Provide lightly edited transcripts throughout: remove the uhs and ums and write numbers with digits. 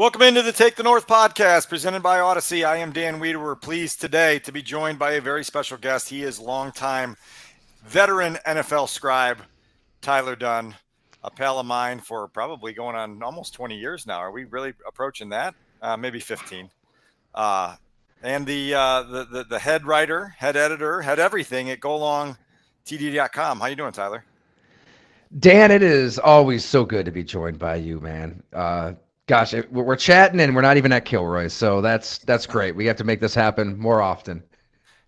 Welcome into the Take the North podcast presented by Odyssey. I am Dan Wiederer. Pleased today to be joined by a very special guest. He is longtime veteran NFL scribe, Tyler Dunne, a pal of mine for probably going on almost 20 years now. Are we really approaching that? Maybe 15. And the head writer, head editor, head everything at golongtd.com. How you doing, Tyler? Dan, it is always so good to be joined by you, man. Gosh, we're chatting and we're not even at Kilroy, so that's great. We have to make this happen more often.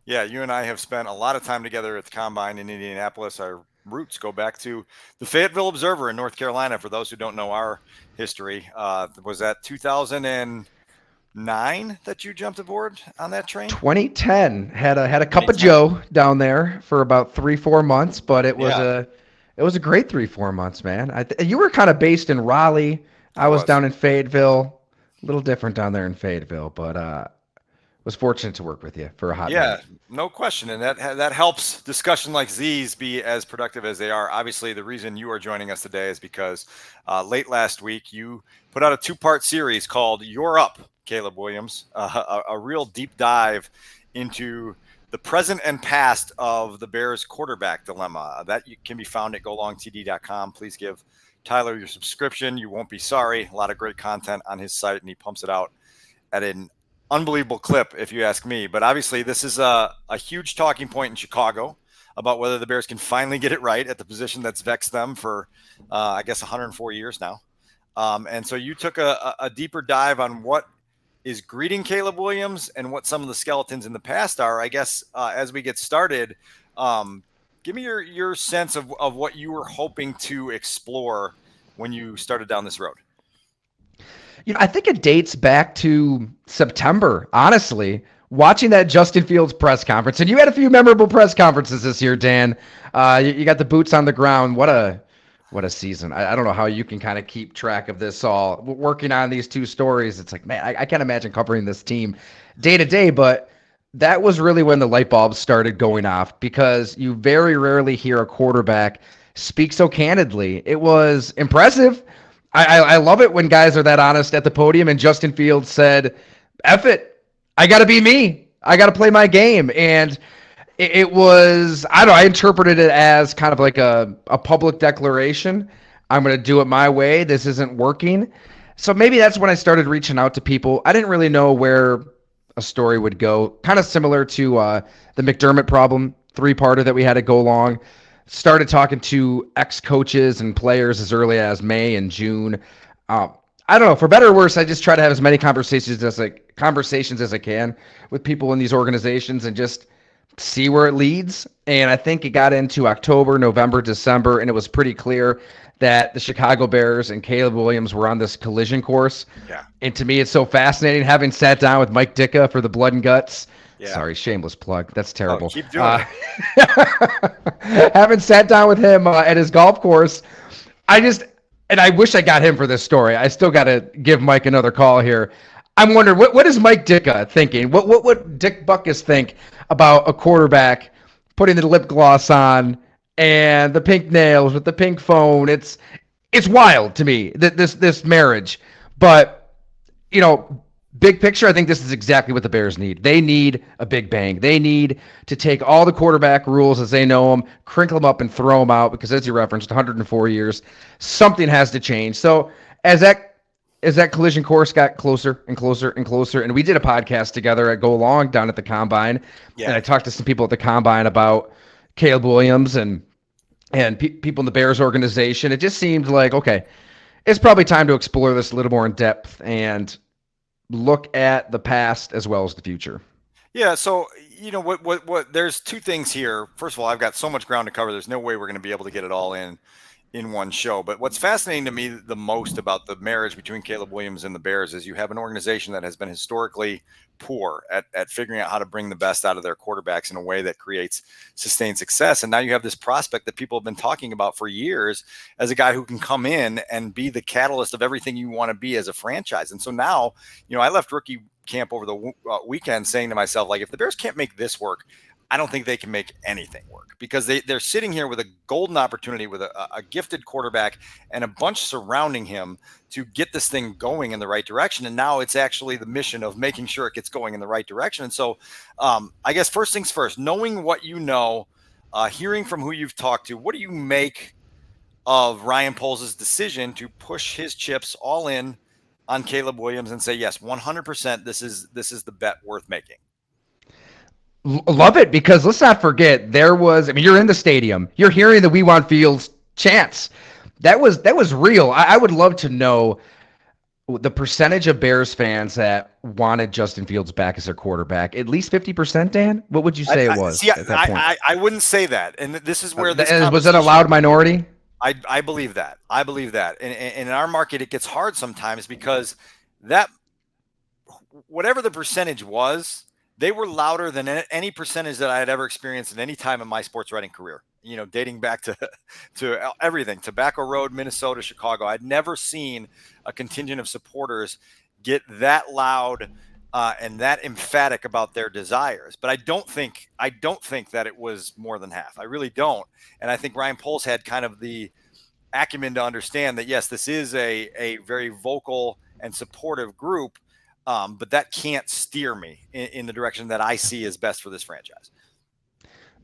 Yeah, you and I have spent a lot of time together at the Combine in Indianapolis. Our roots go back to the Fayetteville Observer in North Carolina. For those who don't know our history, was that 2009 that you jumped aboard on that train? 2010 had a cup of Joe down there for about 3-4 months, but it was a great 3-4 months, man. You were kind of based in Raleigh. I was down in Fayetteville. A little different down there in Fayetteville, but was fortunate to work with you for a hot minute. No question, and that helps discussion like these be as productive as they are. Obviously, the reason you are joining us today is because late last week you put out a 2-part series called "You're Up, Caleb Williams," a real deep dive into the present and past of the Bears quarterback dilemma. That can be found at golongtd.com. Please give Tyler your subscription. You won't be sorry. A lot of great content on his site, and he pumps it out at an unbelievable clip, if you ask me. But obviously, this is a huge talking point in Chicago about whether the Bears can finally get it right at the position that's vexed them for, I guess, 104 years now. And so you took a deeper dive on what is greeting Caleb Williams and what some of the skeletons in the past are. I guess as we get started, give me your sense of what you were hoping to explore when you started down this road. I think it dates back to September, honestly, watching that Justin Fields press conference. And you had a few memorable press conferences this year, Dan. You got the boots on the ground. What a season. I don't know how you can kind of keep track of this all. Working on these 2 stories, it's like, man, I can't imagine covering this team day to day, but that was really when the light bulbs started going off, because you very rarely hear a quarterback speak so candidly. It was impressive. I love it when guys are that honest at the podium, and Justin Fields said, F it, I got to be me. I got to play my game. And it was, I don't know, I interpreted it as kind of like a public declaration. I'm going to do it my way. This isn't working. So maybe that's when I started reaching out to people. I didn't really know where a story would go. Kind of similar to the McDermott problem 3-parter that we had to go long. Started talking to ex-coaches and players as early as May and June. I don't know, for better or worse, I just try to have as many conversations as I can with people in these organizations and just see where it leads. And I think it got into October, November, December, and it was pretty clear that the Chicago Bears and Caleb Williams were on this collision course. Yeah. And to me, it's so fascinating having sat down with Mike Ditka for the Blood and Guts. Yeah. Sorry, shameless plug. That's terrible. Keep doing it. Having sat down with him at his golf course, and I wish I got him for this story. I still got to give Mike another call here. I'm wondering, what is Mike Ditka thinking? What would Dick Butkus think about a quarterback putting the lip gloss on and the pink nails with the pink phone? It's wild to me, this marriage. But, big picture, I think this is exactly what the Bears need. They need a big bang. They need to take all the quarterback rules as they know them, crinkle them up, and throw them out, because as you referenced, 104 years, something has to change. So as that collision course got closer and closer and closer, and we did a podcast together at Go Long down at the Combine, and I talked to some people at the Combine about Caleb Williams and people in the Bears organization, it just seemed like, okay, it's probably time to explore this a little more in depth and look at the past as well as the future. Yeah. So, what there's 2 things here. First of all, I've got so much ground to cover. There's no way we're going to be able to get it all in one show. But what's fascinating to me the most about the marriage between Caleb Williams and the Bears is you have an organization that has been historically poor at figuring out how to bring the best out of their quarterbacks in a way that creates sustained success. And now you have this prospect that people have been talking about for years as a guy who can come in and be the catalyst of everything you want to be as a franchise. And so now, I left rookie camp over the weekend saying to myself, like, if the Bears can't make this work, I don't think they can make anything work because they're sitting here with a golden opportunity with a gifted quarterback and a bunch surrounding him to get this thing going in the right direction. And now it's actually the mission of making sure it gets going in the right direction. And so I guess first things first, knowing what you know, hearing from who you've talked to, what do you make of Ryan Poles' decision to push his chips all in on Caleb Williams and say, yes, 100%, this is the bet worth making? Love it, because let's not forget there was. I mean, you're in the stadium, you're hearing the "We Want Fields" chants. That was real. I would love to know the percentage of Bears fans that wanted Justin Fields back as their quarterback. At least 50%, Dan? What would you say it was at that point? I wouldn't say that. And this is where this was it a loud minority? I believe that. I believe that. And in our market, it gets hard sometimes because that whatever the percentage was, they were louder than any percentage that I had ever experienced at any time in my sports writing career. You know, dating back to everything, Tobacco Road, Minnesota, Chicago. I'd never seen a contingent of supporters get that loud and that emphatic about their desires. But I don't think that it was more than half. I really don't. And I think Ryan Poles had kind of the acumen to understand that, yes, this is a very vocal and supportive group. But that can't steer me in the direction that I see as best for this franchise.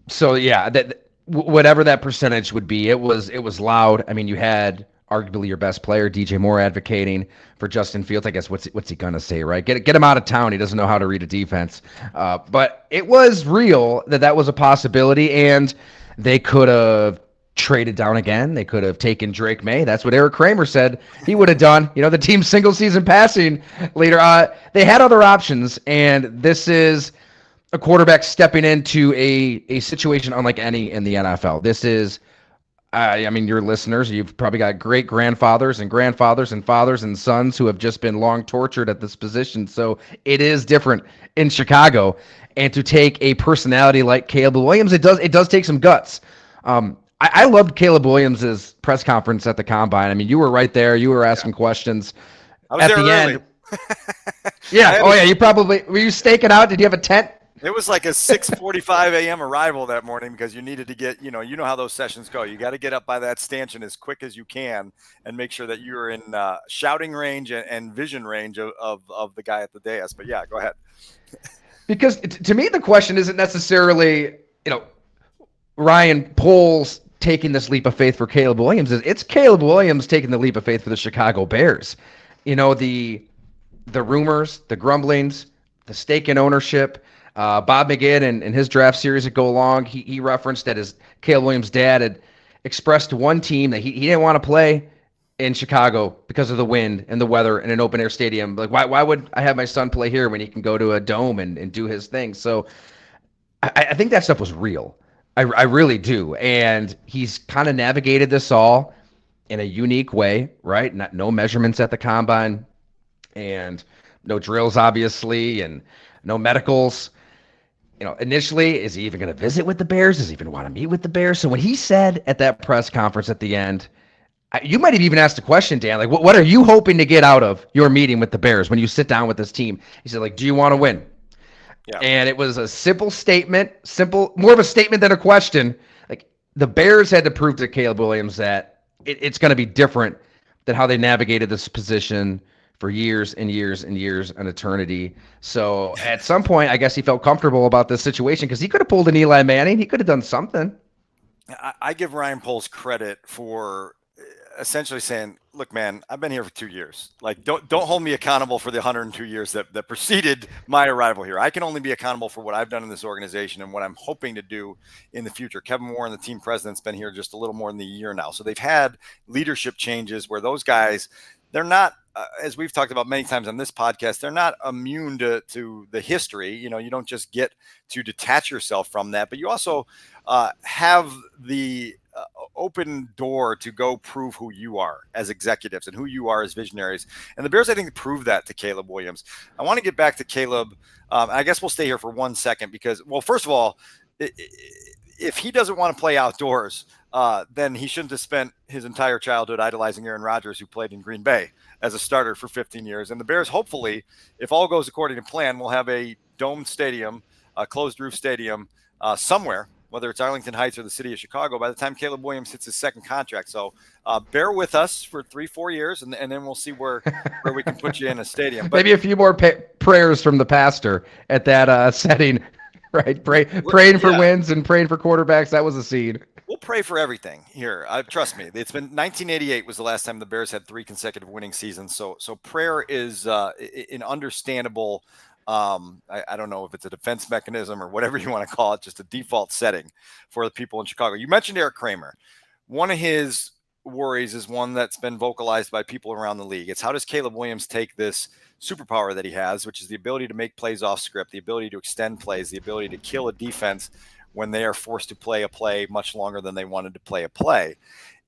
So yeah, that whatever that percentage would be, it was loud. I mean, you had arguably your best player, DJ Moore, advocating for Justin Fields. I guess what's he gonna say, right? Get him out of town. He doesn't know how to read a defense. But it was real that was a possibility, and they could have traded down again. They could have taken Drake May. That's what Eric Kramer said he would have done. You know, the team's single season passing leader. They had other options, and this is a quarterback stepping into a situation unlike any in the NFL. This is, I mean, your listeners, you've probably got great grandfathers and fathers and sons who have just been long tortured at this position. So it is different in Chicago. And to take a personality like Caleb Williams, it does take some guts. I loved Caleb Williams' press conference at the Combine. I mean, you were right there. You were asking questions. I was at there the early. end. Yeah. Oh, yeah. You probably were you staking out? Did you have a tent? It was like a 6:45 a.m. arrival that morning because you needed to get, you know how those sessions go. You got to get up by that stanchion as quick as you can and make sure that you're in shouting range and vision range of the guy at the dais. But yeah, go ahead. Because to me, the question isn't necessarily, Ryan Poles taking this leap of faith for Caleb Williams. It's Caleb Williams taking the leap of faith for the Chicago Bears. You know, the rumors, the grumblings, the stake in ownership. Bob McGinn and his draft series that go along, he referenced that his Caleb Williams' dad had expressed to one team that he didn't want to play in Chicago because of the wind and the weather in an open air stadium. Like, why would I have my son play here when he can go to a dome and do his thing? So I think that stuff was real. I really do. And he's kind of navigated this all in a unique way, right? No measurements at the Combine and no drills, obviously, and no medicals. Initially, is he even going to visit with the Bears? Does he even want to meet with the Bears? So when he said at that press conference at the end, you might have even asked a question, Dan, like, what are you hoping to get out of your meeting with the Bears when you sit down with this team? He said, like, do you want to win? Yeah. And it was a simple statement, more of a statement than a question. Like, the Bears had to prove to Caleb Williams that it's going to be different than how they navigated this position for years and years and years, an eternity. So at some point, I guess he felt comfortable about this situation because he could have pulled an Eli Manning. He could have done something. I give Ryan Poles credit for essentially saying, look, man, I've been here for 2 years. Like, don't hold me accountable for the 102 years that preceded my arrival here. I can only be accountable for what I've done in this organization and what I'm hoping to do in the future. Kevin Warren, the team president's been here just a little more than a year now. So they've had leadership changes where those guys, they're not, as we've talked about many times on this podcast, they're not immune to the history. You don't just get to detach yourself from that, but you also have the open door to go prove who you are as executives and who you are as visionaries. And the Bears, I think, proved that to Caleb Williams. I want to get back to Caleb. I guess we'll stay here for 1 second because, well, first of all, if he doesn't want to play outdoors, then he shouldn't have spent his entire childhood idolizing Aaron Rodgers, who played in Green Bay as a starter for 15 years. And the Bears, hopefully, if all goes according to plan, will have a domed stadium, a closed roof stadium somewhere, whether it's Arlington Heights or the city of Chicago, by the time Caleb Williams hits his second contract. So bear with us for 3-4 years, and then we'll see where we can put you in a stadium. But Maybe a few more prayers from the pastor at that setting, right? Praying for wins and praying for quarterbacks. That was a scene. We'll pray for everything here. Trust me. It's been 1988 was the last time the Bears had 3 consecutive winning seasons. So prayer is an understandable. I don't know if it's a defense mechanism or whatever you want to call it, just a default setting for the people in Chicago. You mentioned Eric Kramer. One of his worries is one that's been vocalized by people around the league. It's how does Caleb Williams take this superpower that he has, which is the ability to make plays off script, the ability to extend plays, the ability to kill a defense when they are forced to play a play much longer than they wanted to play a play.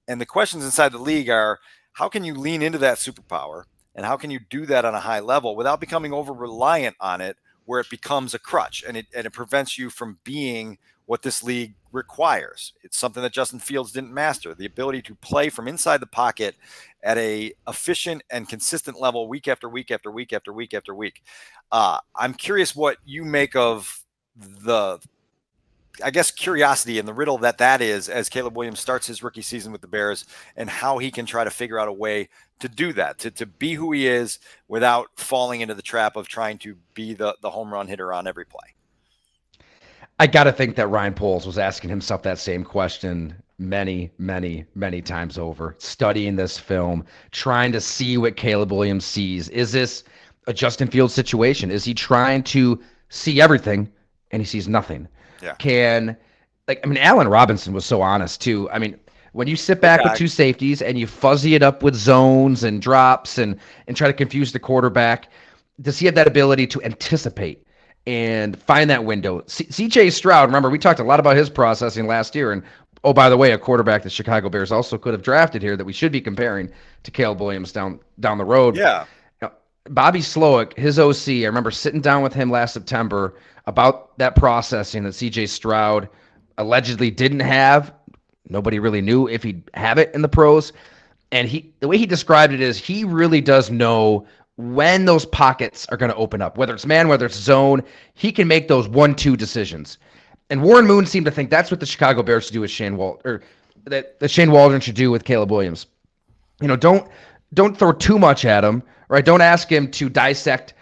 And the questions inside the league are, how can you lean into that superpower? And how can you do that on a high level without becoming over reliant on it, where it becomes a crutch and it prevents you from being what this league requires? It's something that Justin Fields didn't master, the ability to play from inside the pocket at a efficient and consistent level week after week after week after week after week. I'm curious what you make of the, I guess, curiosity and the riddle that is as Caleb Williams starts his rookie season with the Bears, and how he can try to figure out a way to do that, to be who he is without falling into the trap of trying to be the home run hitter on every play. I got to think that Ryan Poles was asking himself that same question many, many, many times over, studying this film, trying to see what Caleb Williams sees. Is this a Justin Fields situation? Is he trying to see everything and he sees nothing? Yeah. Allen Robinson was so honest too. I mean, when you sit back with 2 safeties and you fuzzy it up with zones and drops and try to confuse the quarterback, does he have that ability to anticipate and find that window? CJ Stroud, remember, we talked a lot about his processing last year. And, oh, by the way, a quarterback the Chicago Bears also could have drafted here that we should be comparing to Caleb Williams down the road. Yeah. Bobby Slowick, his OC, I remember sitting down with him last September about that processing that CJ Stroud allegedly didn't have. Nobody really knew if he'd have it in the pros. And the way he described it is he really does know when those pockets are going to open up, whether it's man, whether it's zone. He can make those 1-2 decisions. And Warren Moon seemed to think that's what the Chicago Bears should do with Shane Waldron, or that Shane Waldron should do with Caleb Williams. Don't throw too much at him, right? Don't ask him to dissect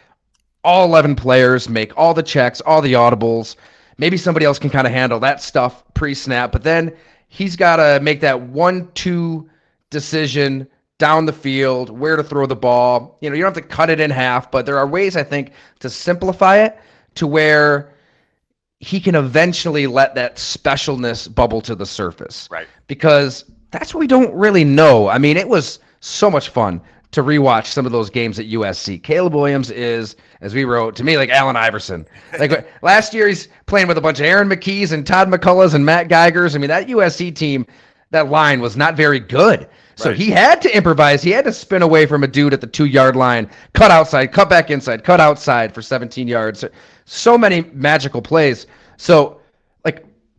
all 11 players, make all the checks, all the audibles. Maybe somebody else can kind of handle that stuff pre-snap, but then he's got to make that 1-2 decision down the field, where to throw the ball. You don't have to cut it in half, but there are ways, I think, to simplify it to where he can eventually let that specialness bubble to the surface. Right. Because that's what we don't really know. I mean, it was so much fun to rewatch some of those games at USC. Caleb Williams is, as we wrote, to me, like Allen Iverson. Like last year, he's playing with a bunch of Aaron McKees and Todd McCulloughs and Matt Geigers. I mean, that USC team, that line was not very good. So he had to improvise. He had to spin away from a dude at the 2-yard line, cut outside, cut back inside, cut outside for 17 yards. So many magical plays. So,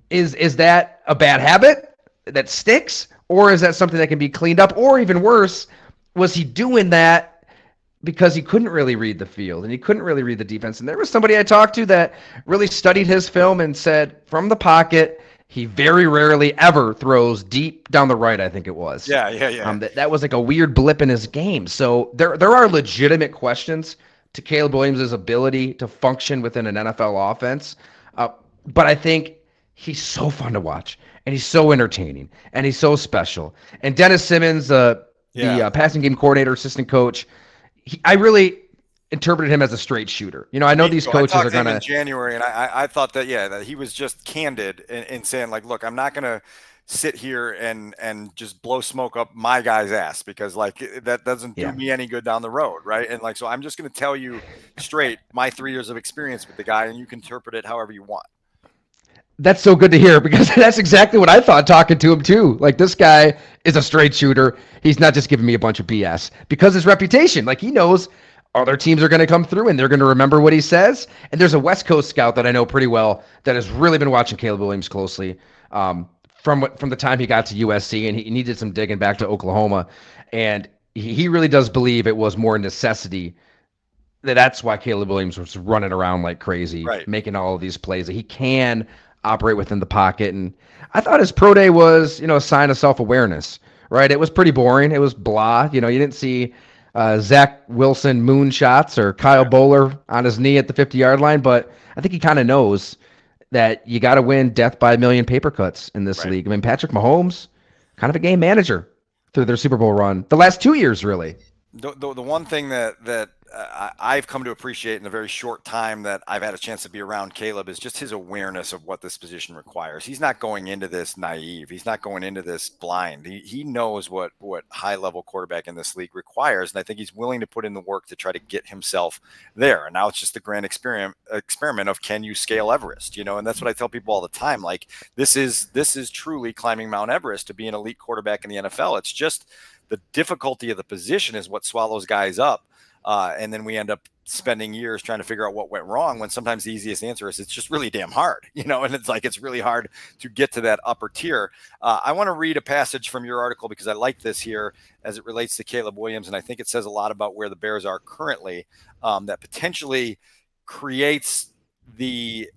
is that a bad habit that sticks? Or is that something that can be cleaned up? Or even worse, was he doing that because he couldn't really read the field and he couldn't really read the defense? And there was somebody I talked to that really studied his film and said from the pocket, he very rarely ever throws deep down the right, I think it was. Yeah. That was like a weird blip in his game. So there are legitimate questions to Caleb Williams' ability to function within an NFL offense. But I think he's so fun to watch, and he's so entertaining, and he's so special. And Dennis Simmons, the passing game coordinator, assistant coach, I really interpreted him as a straight shooter. I know these coaches are going to. In January, and I thought that he was just candid in saying, like, look, I'm not going to sit here and just blow smoke up my guy's ass, because that doesn't do me any good down the road, right? And so I'm just going to tell you straight my 3 years of experience with the guy, and you can interpret it however you want. That's so good to hear, because that's exactly what I thought talking to him too. Like, this guy is a straight shooter. He's not just giving me a bunch of BS, because his reputation, he knows other teams are going to come through and they're going to remember what he says. And there's a West Coast scout that I know pretty well that has really been watching Caleb Williams closely from the time he got to USC, and he needed some digging back to Oklahoma. And he really does believe it was more necessity. That's why Caleb Williams was running around like crazy, making all of these plays. He can operate within the pocket. And I thought his pro day was, a sign of self-awareness, right? It was pretty boring. It was blah. You didn't see Zach Wilson moonshots or Kyle Right. Bowler on his knee at the 50-yard line, but I think he kind of knows that you got to win death by a million paper cuts in this Right. league. I mean, Patrick Mahomes, kind of a game manager through their Super Bowl run. The last 2 years, really. The one thing that I've come to appreciate in the very short time that I've had a chance to be around Caleb is just his awareness of what this position requires. He's not going into this naive. He's not going into this blind. He knows what high level quarterback in this league requires, and I think he's willing to put in the work to try to get himself there. And now it's just the grand experiment of, can you scale Everest? And that's what I tell people all the time. Like, this is truly climbing Mount Everest to be an elite quarterback in the NFL. It's just the difficulty of the position is what swallows guys up. And then we end up spending years trying to figure out what went wrong, when sometimes the easiest answer is it's just really damn hard, and it's really hard to get to that upper tier. I want to read a passage from your article because I like this here as it relates to Caleb Williams. And I think it says a lot about where the Bears are currently, that potentially creates the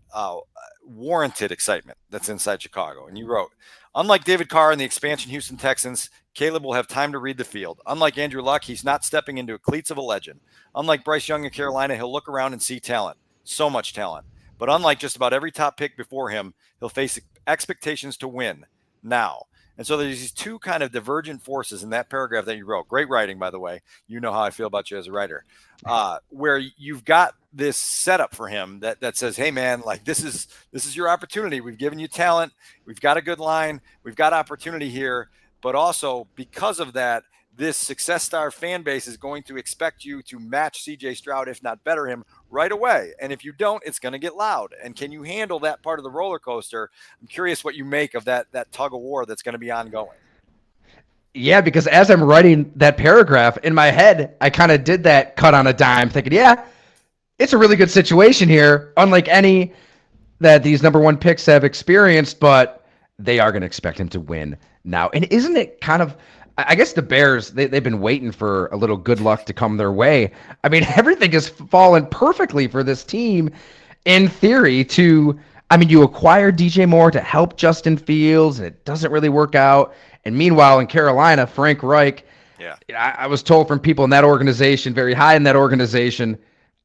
warranted excitement that's inside Chicago. And you wrote, unlike David Carr and the expansion Houston Texans, Caleb will have time to read the field. Unlike Andrew Luck, he's not stepping into the cleats of a legend. Unlike Bryce Young in Carolina, he'll look around and see talent. So much talent. But unlike just about every top pick before him, he'll face expectations to win now. And so there's these two kind of divergent forces in that paragraph that you wrote. Great writing, by the way. You know how I feel about you as a writer. Where you've got this setup for him that says, hey, man, like this is your opportunity. We've given you talent. We've got a good line. We've got opportunity here. But also, because of that, this success star fan base is going to expect you to match CJ Stroud, if not better him, right away. And if you don't, it's going to get loud. And can you handle that part of the roller coaster? I'm curious what you make of that tug of war that's going to be ongoing. Yeah, because as I'm writing that paragraph in my head, I kind of did that cut on a dime, thinking, yeah, it's a really good situation here, unlike any that these number one picks have experienced, but they are going to expect him to win now. And isn't it kind of, I guess the Bears, they've been waiting for a little good luck to come their way. I mean, everything has fallen perfectly for this team in theory you acquire DJ Moore to help Justin Fields, and it doesn't really work out. And meanwhile, in Carolina, Frank Reich, Yeah. I was told from people in that organization, very high in that organization,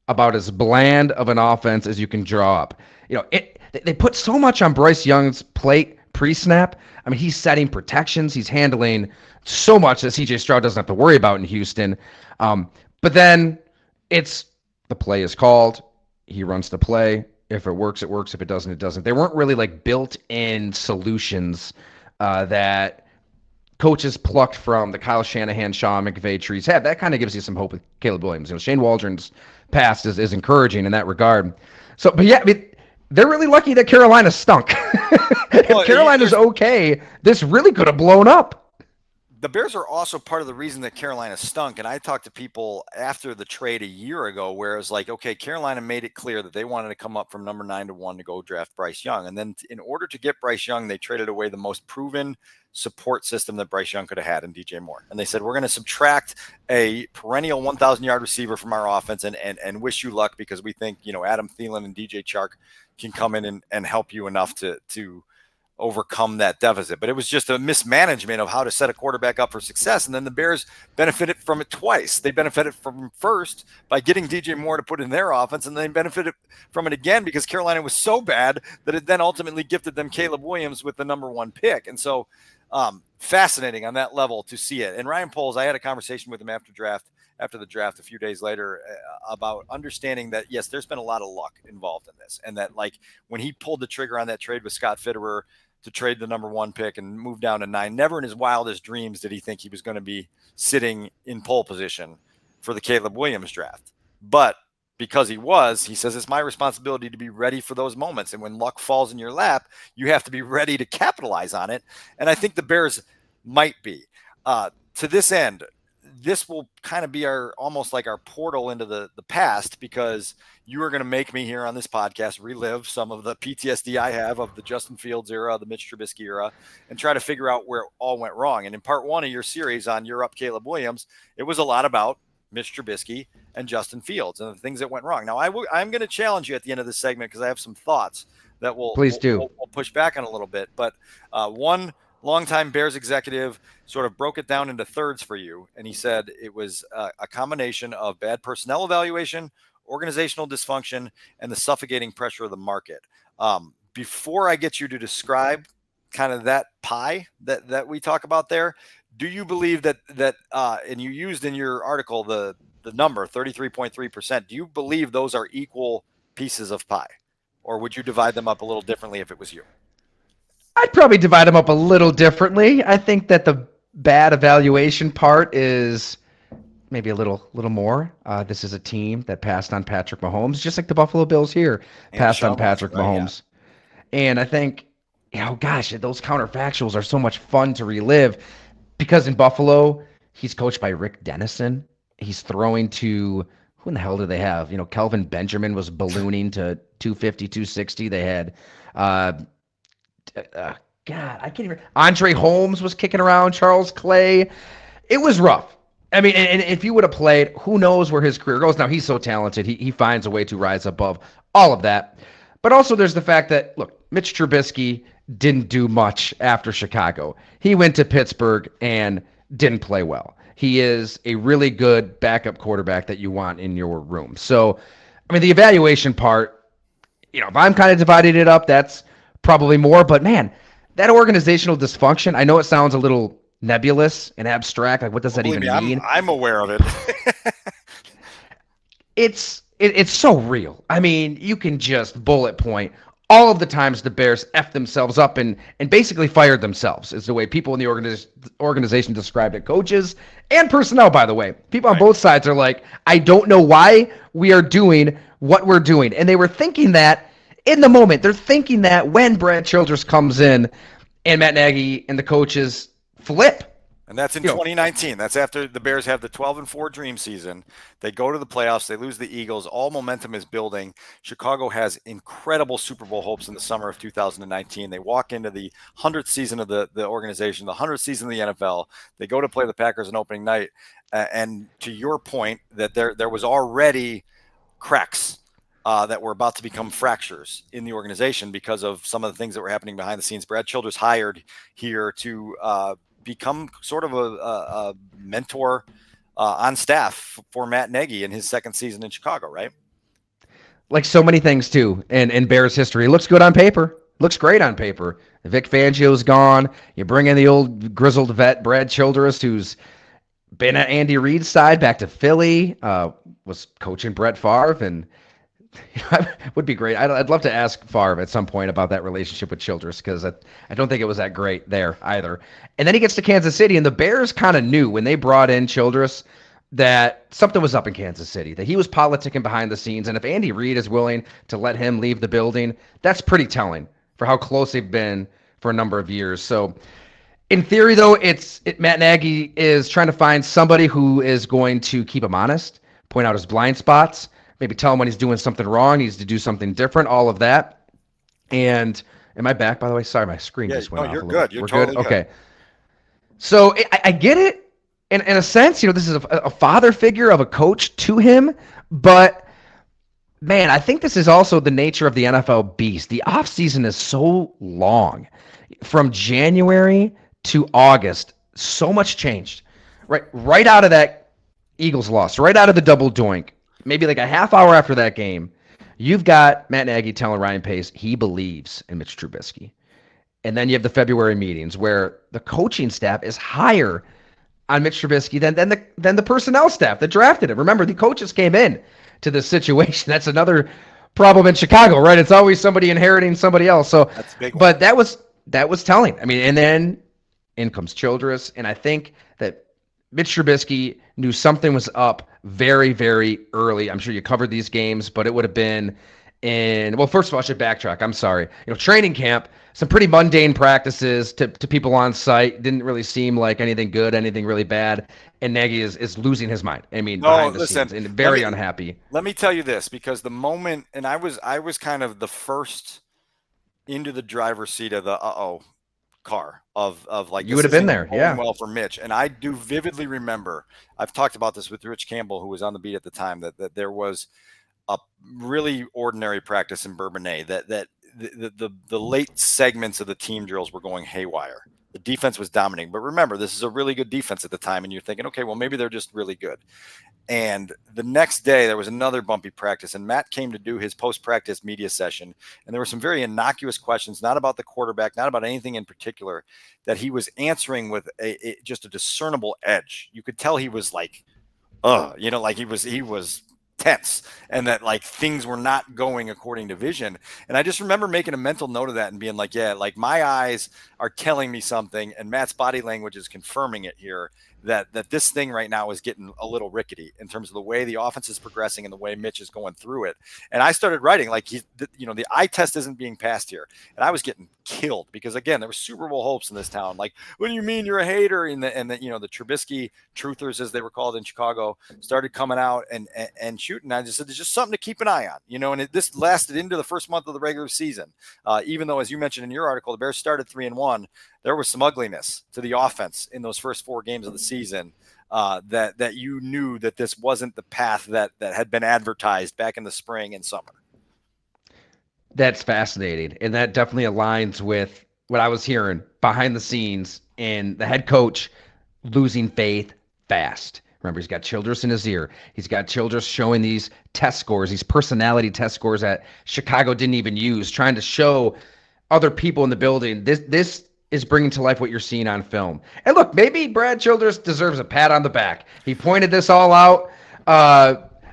about as bland of an offense as you can draw up. They put so much on Bryce Young's plate pre-snap. I mean, he's setting protections. He's handling so much that C.J. Stroud doesn't have to worry about in Houston. But then it's the play is called. He runs the play. If it works, it works. If it doesn't, it doesn't. There weren't really like built-in solutions that coaches plucked from the Kyle Shanahan, Sean McVay trees have. That kind of gives you some hope with Caleb Williams. Shane Waldron's past is encouraging in that regard. So, but yeah, I mean, they're really lucky that Carolina stunk. If Carolina's okay, this really could have blown up. The Bears are also part of the reason that Carolina stunk. And I talked to people after the trade a year ago where it was like, okay, Carolina made it clear that they wanted to come up from number 9 to 1 to go draft Bryce Young. And then in order to get Bryce Young, they traded away the most proven support system that Bryce Young could have had in DJ Moore. And they said, we're going to subtract a perennial 1,000-yard receiver from our offense and wish you luck because we think, Adam Thielen and DJ Chark can come in and help you enough to overcome that deficit. But it was just a mismanagement of how to set a quarterback up for success. And then the Bears benefited from it twice. They benefited from first by getting DJ Moore to put in their offense, and then benefited from it again because Carolina was so bad that it then ultimately gifted them Caleb Williams with the number 1 pick. And so fascinating on that level to see it. And Ryan Poles, I had a conversation with him after the draft a few days later about understanding that, yes, there's been a lot of luck involved in this. And that like when he pulled the trigger on that trade with Scott Fitterer to trade the number 1 pick and move down to 9, never in his wildest dreams did he think he was going to be sitting in pole position for the Caleb Williams draft. But because he says it's my responsibility to be ready for those moments. And when luck falls in your lap, you have to be ready to capitalize on it. And I think the Bears might be. To this end, this will kind of be almost like our portal into the past, because you are going to make me here on this podcast relive some of the PTSD I have of the Justin Fields era, the Mitch Trubisky era, and try to figure out where it all went wrong. And in part 1 of your series on You're Up, Caleb Williams, it was a lot about Mitch Trubisky and Justin Fields and the things that went wrong. Now, I'm going to challenge you at the end of this segment because I have some thoughts that Please do. we'll push back on a little bit. But one longtime Bears executive sort of broke it down into thirds for you, and he said it was a combination of bad personnel evaluation, organizational dysfunction, and the suffocating pressure of the market. Before I get you to describe kind of that pie that we talk about there, do you believe that and you used in your article the number 33.3%, do you believe those are equal pieces of pie, or would you divide them up a little differently if it was you? I'd probably divide them up a little differently. I think that the bad evaluation part is maybe a little more. This is a team that passed on Patrick Mahomes, just like the Buffalo Bills here passed on Patrick Mahomes. And I think, gosh, those counterfactuals are so much fun to relive because in Buffalo, he's coached by Rick Dennison. He's throwing to, who in the hell do they have? Kelvin Benjamin was ballooning to 250, 260. They had, God, I can't even. Andre Holmes was kicking around, Charles Clay. It was rough. I mean, and if you would have played, who knows where his career goes. Now, he's so talented. He finds a way to rise above all of that. But also there's the fact that, look, Mitch Trubisky didn't do much after Chicago. He went to Pittsburgh and didn't play well. He is a really good backup quarterback that you want in your room. So, I mean, the evaluation part, if I'm kind of dividing it up, that's probably more. But, man, that organizational dysfunction, I know it sounds a little nebulous and abstract. Like, what does that even mean? I'm aware of it. It's so real. I mean, you can just bullet point all of the times the Bears effed themselves up and basically fired themselves is the way people in the organization described it. Coaches and personnel, by the way. People on both sides are like, I don't know why we are doing what we're doing. And they were thinking that in the moment. They're thinking that when Brad Childress comes in and Matt Nagy and the coaches flip. And that's in 2019. That's after the Bears have the 12-4 dream season. They go to the playoffs. They lose the Eagles. All momentum is building. Chicago has incredible Super Bowl hopes in the summer of 2019. They walk into the 100th season of the organization, the 100th season of the NFL. They go to play the Packers on opening night. And to your point, that there was already cracks that were about to become fractures in the organization because of some of the things that were happening behind the scenes. Brad Childress hired here to become sort of a mentor on staff for Matt Nagy in his second season in Chicago, right? Like so many things too in Bears history. It looks good on paper. Looks great on paper. Vic Fangio's gone. You bring in the old grizzled vet Brad Childress, who's been at Andy Reid's side, back to Philly, was coaching Brett Favre, and would be great. I'd love to ask Favre at some point about that relationship with Childress because I don't think it was that great there either. And then he gets to Kansas City, and the Bears kind of knew when they brought in Childress that something was up in Kansas City, that he was politicking behind the scenes. And if Andy Reid is willing to let him leave the building, that's pretty telling for how close they've been for a number of years. So in theory, though, Matt Nagy is trying to find somebody who is going to keep him honest, point out his blind spots, maybe tell him when he's doing something wrong, needs to do something different, all of that. And am I back, by the way? Sorry, my screen just went off. You're good. We're totally good? Okay. So I get it. In a sense, this is a father figure of a coach to him. But, man, I think this is also the nature of the NFL beast. The offseason is so long. From January to August, so much changed. Right out of that Eagles loss, right out of the double doink, maybe like a half hour after that game, you've got Matt Nagy telling Ryan Pace he believes in Mitch Trubisky. And then you have the February meetings where the coaching staff is higher on Mitch Trubisky than the personnel staff that drafted him. Remember, the coaches came in to this situation. That's another problem in Chicago, right? It's always somebody inheriting somebody else. So, that's a big one. But that was telling. I mean, and then in comes Childress, and I think that Mitch Trubisky knew something was up very, very early. I'm sure you covered these games, but it would have been first of all, I should backtrack. I'm sorry. Training camp, some pretty mundane practices to people on site. Didn't really seem like anything good, anything really bad. And Nagy is losing his mind. I mean, behind the scenes, and very unhappy. Let me tell you this, because the moment, and I was kind of the first into the driver's seat of the car of like, you would have been there. Yeah. Well, for Mitch. And I do vividly remember, I've talked about this with Rich Campbell, who was on the beat at the time, that there was a really ordinary practice in Bourbonnais that the late segments of the team drills were going haywire. The defense was dominating. But remember, this is a really good defense at the time, and you're thinking, okay, well, maybe they're just really good. And the next day, there was another bumpy practice, and Matt came to do his post-practice media session. And there were some very innocuous questions, not about the quarterback, not about anything in particular, that he was answering with just a discernible edge. You could tell he was like, like he was tense, and that like things were not going according to vision. And I just remember making a mental note of that and being like, yeah, like my eyes are telling me something, and Matt's body language is confirming it here, that this thing right now is getting a little rickety in terms of the way the offense is progressing and the way Mitch is going through it. And I started writing like, the eye test isn't being passed here. And I was getting killed because, again, there were Super Bowl hopes in this town. Like, what do you mean you're a hater? And the Trubisky truthers, as they were called in Chicago, started coming out and shooting. I just said, there's just something to keep an eye on, and this lasted into the first month of the regular season. Even though, as you mentioned in your article, the Bears started 3-1, there was some ugliness to the offense in those first 4 games of the season, that you knew that this wasn't the path that had been advertised back in the spring and summer. That's fascinating. And that definitely aligns with what I was hearing behind the scenes and the head coach losing faith fast. Remember, he's got Childress in his ear. He's got Childress showing these test scores, these personality test scores that Chicago didn't even use, trying to show other people in the building, this is bringing to life what you're seeing on film. And look, maybe Brad Childress deserves a pat on the back. He pointed this all out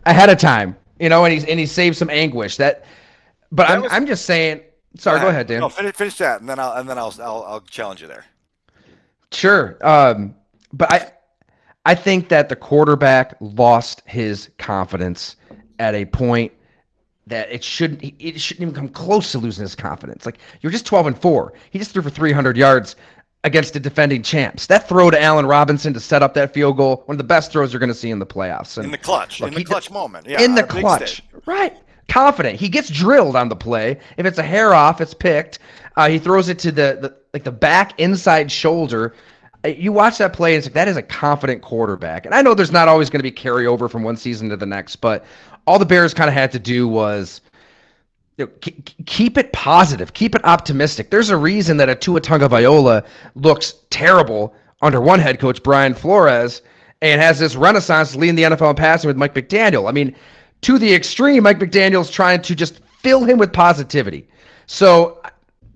ahead of time, and he saved some anguish. I'm just saying. Sorry, go ahead, Dan. No, finish that, and then I'll challenge you there. Sure, but I think that the quarterback lost his confidence at a point that it shouldn't even come close to losing his confidence. Like, you're just 12-4. He just threw for 300 yards against the defending champs. That throw to Allen Robinson to set up that field goal, one of the best throws you're going to see in the playoffs. And in the clutch, moment. Yeah, in the clutch, right? Confident. He gets drilled on the play. If it's a hair off, it's picked. He throws it to the back inside shoulder. You watch that play, and it's like, that is a confident quarterback. And I know there's not always going to be carryover from one season to the next, but all the Bears kind of had to do was keep it positive, keep it optimistic. There's a reason that a Tua Tagovailoa looks terrible under one head coach, Brian Flores, and has this renaissance leading the NFL in passing with Mike McDaniel. I mean, to the extreme, Mike McDaniel's trying to just fill him with positivity. So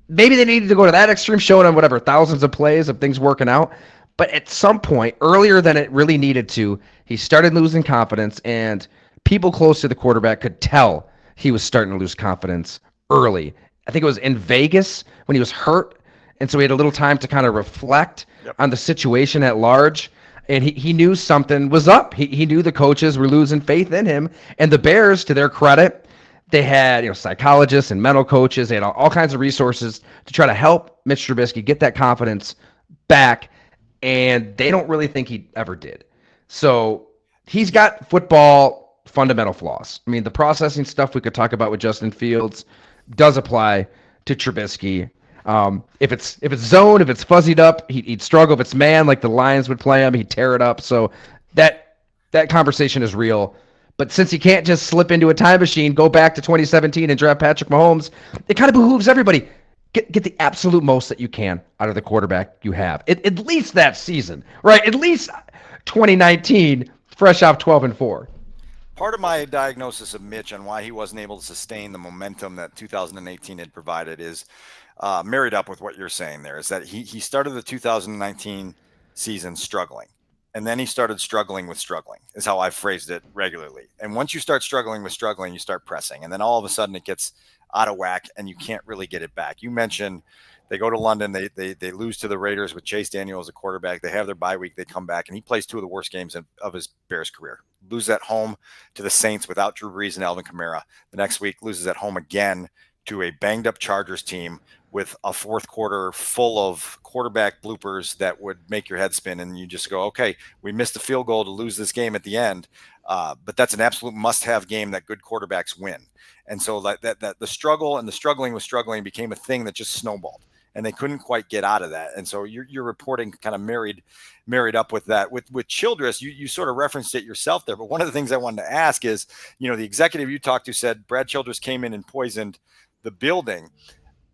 maybe they needed to go to that extreme, showing him whatever, thousands of plays of things working out. But at some point, earlier than it really needed to, he started losing confidence, and people close to the quarterback could tell he was starting to lose confidence early. I think it was in Vegas when he was hurt, and so he had a little time to kind of reflect on the situation at large, and he knew something was up. He knew the coaches were losing faith in him, and the Bears, to their credit, they had psychologists and mental coaches. They had all kinds of resources to try to help Mitch Trubisky get that confidence back, and they don't really think he ever did. So he's got football fundamental flaws. I mean, the processing stuff we could talk about with Justin Fields does apply to Trubisky. If it's zone, if it's fuzzied up, he'd struggle. If it's man, like the Lions would play him, he'd tear it up. So that conversation is real. But since he can't just slip into a time machine, go back to 2017 and draft Patrick Mahomes, it kind of behooves everybody. Get the absolute most that you can out of the quarterback you have. At least that season, right? At least 2019, fresh off 12-4. Part of my diagnosis of Mitch and why he wasn't able to sustain the momentum that 2018 had provided is married up with what you're saying there, is that he started the 2019 season struggling. And then he started struggling with struggling, is how I've phrased it regularly. And once you start struggling with struggling, you start pressing. And then all of a sudden it gets out of whack and you can't really get it back. You mentioned they go to London, they lose to the Raiders with Chase Daniel as a quarterback. They have their bye week, they come back, and he plays 2 of the worst games of his Bears career. Loses at home to the Saints without Drew Brees and Alvin Kamara. The next week loses at home again to a banged up Chargers team with a fourth quarter full of quarterback bloopers that would make your head spin. And you just go, okay, we missed a field goal to lose this game at the end. But that's an absolute must-have game that good quarterbacks win. And so that the struggle and the struggling with struggling became a thing that just snowballed, and they couldn't quite get out of that. And so you're reporting kind of married up with that. With Childress, you sort of referenced it yourself there. But one of the things I wanted to ask is, the executive you talked to said Brad Childress came in and poisoned the building.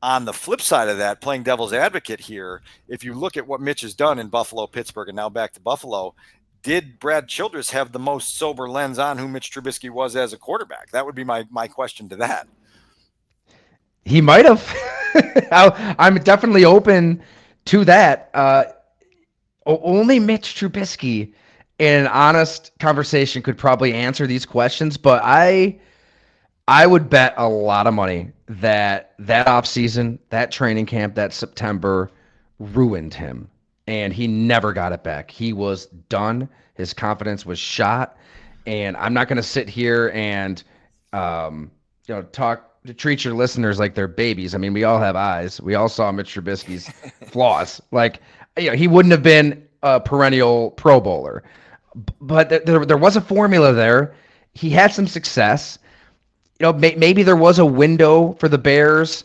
On the flip side of that, playing devil's advocate here, if you look at what Mitch has done in Buffalo, Pittsburgh, and now back to Buffalo, did Brad Childress have the most sober lens on who Mitch Trubisky was as a quarterback? That would be my question to that. He might have. I'm definitely open to that. Only Mitch Trubisky in an honest conversation could probably answer these questions, but I would bet a lot of money that offseason, that training camp, that September ruined him. And he never got it back. He was done. His confidence was shot. And I'm not going to sit here and, treat your listeners like they're babies. I mean, we all have eyes. We all saw Mitch Trubisky's flaws. Like, he wouldn't have been a perennial Pro Bowler. But there was a formula there. He had some success. Maybe there was a window for the Bears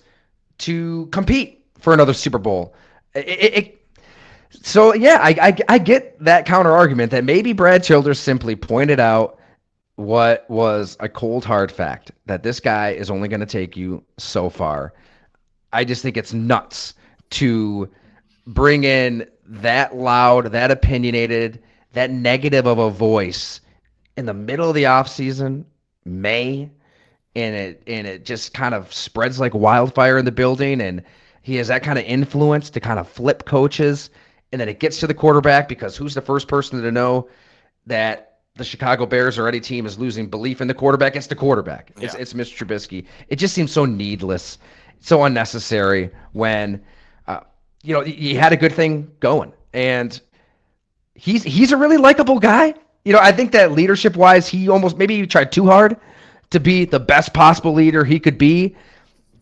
to compete for another Super Bowl. So yeah, I get that counter argument that maybe Brad Childers simply pointed out what was a cold hard fact, that this guy is only going to take you so far. I just think it's nuts to bring in that loud, that opinionated, that negative of a voice in the middle of the offseason, May. And it just kind of spreads like wildfire in the building, and he has that kind of influence to kind of flip coaches, and then it gets to the quarterback, because who's the first person to know that the Chicago Bears or any team is losing belief in the quarterback? It's the quarterback. It's Mr. Trubisky. It just seems so needless, so unnecessary when you had a good thing going, and he's a really likable guy. I think that leadership wise, he almost maybe tried too hard to be the best possible leader he could be.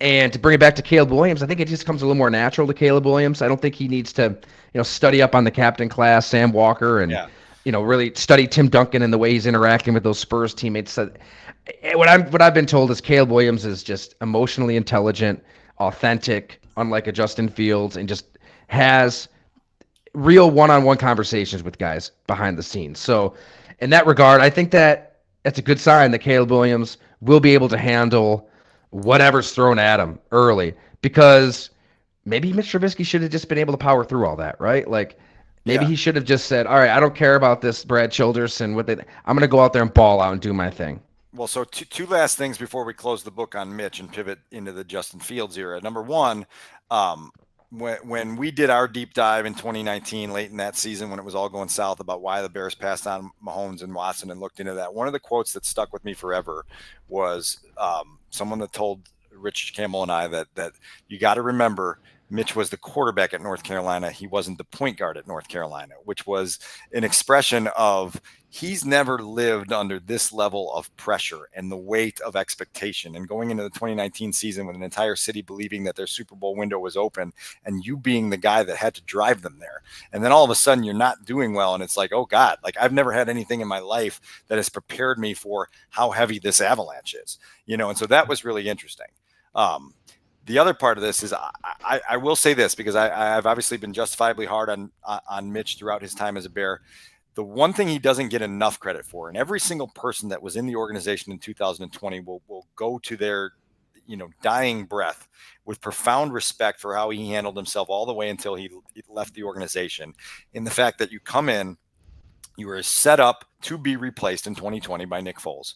And to bring it back to Caleb Williams, I think it just comes a little more natural to Caleb Williams. I don't think he needs to, study up on the captain class, Sam Walker, and really study Tim Duncan and the way he's interacting with those Spurs teammates. So, what I've been told is Caleb Williams is just emotionally intelligent, authentic, unlike a Justin Fields, and just has real one-on-one conversations with guys behind the scenes. So, in that regard, I think that it's a good sign that Caleb Williams will be able to handle whatever's thrown at him early, because maybe Mitch Trubisky should have just been able to power through all that, right? Like, maybe he should have just said, all right, I don't care about this Brad Childers and I'm going to go out there and ball out and do my thing. Well, so two last things before we close the book on Mitch and pivot into the Justin Fields era. Number one, when we did our deep dive in 2019, late in that season, when it was all going south about why the Bears passed on Mahomes and Watson and looked into that, one of the quotes that stuck with me forever was someone that told Rich Campbell and I that you got to remember Mitch was the quarterback at North Carolina. He wasn't the point guard at North Carolina, which was an expression of he's never lived under this level of pressure and the weight of expectation. And going into the 2019 season with an entire city believing that their Super Bowl window was open and you being the guy that had to drive them there. And then all of a sudden you're not doing well. And it's like, oh God, like I've never had anything in my life that has prepared me for how heavy this avalanche is, and so that was really interesting. The other part of this is I will say this, because I've obviously been justifiably hard on Mitch throughout his time as a Bear. The one thing he doesn't get enough credit for, and every single person that was in the organization in 2020 will go to their dying breath with profound respect for how he handled himself all the way until he left the organization, in the fact that you come in, you were set up to be replaced in 2020 by Nick Foles.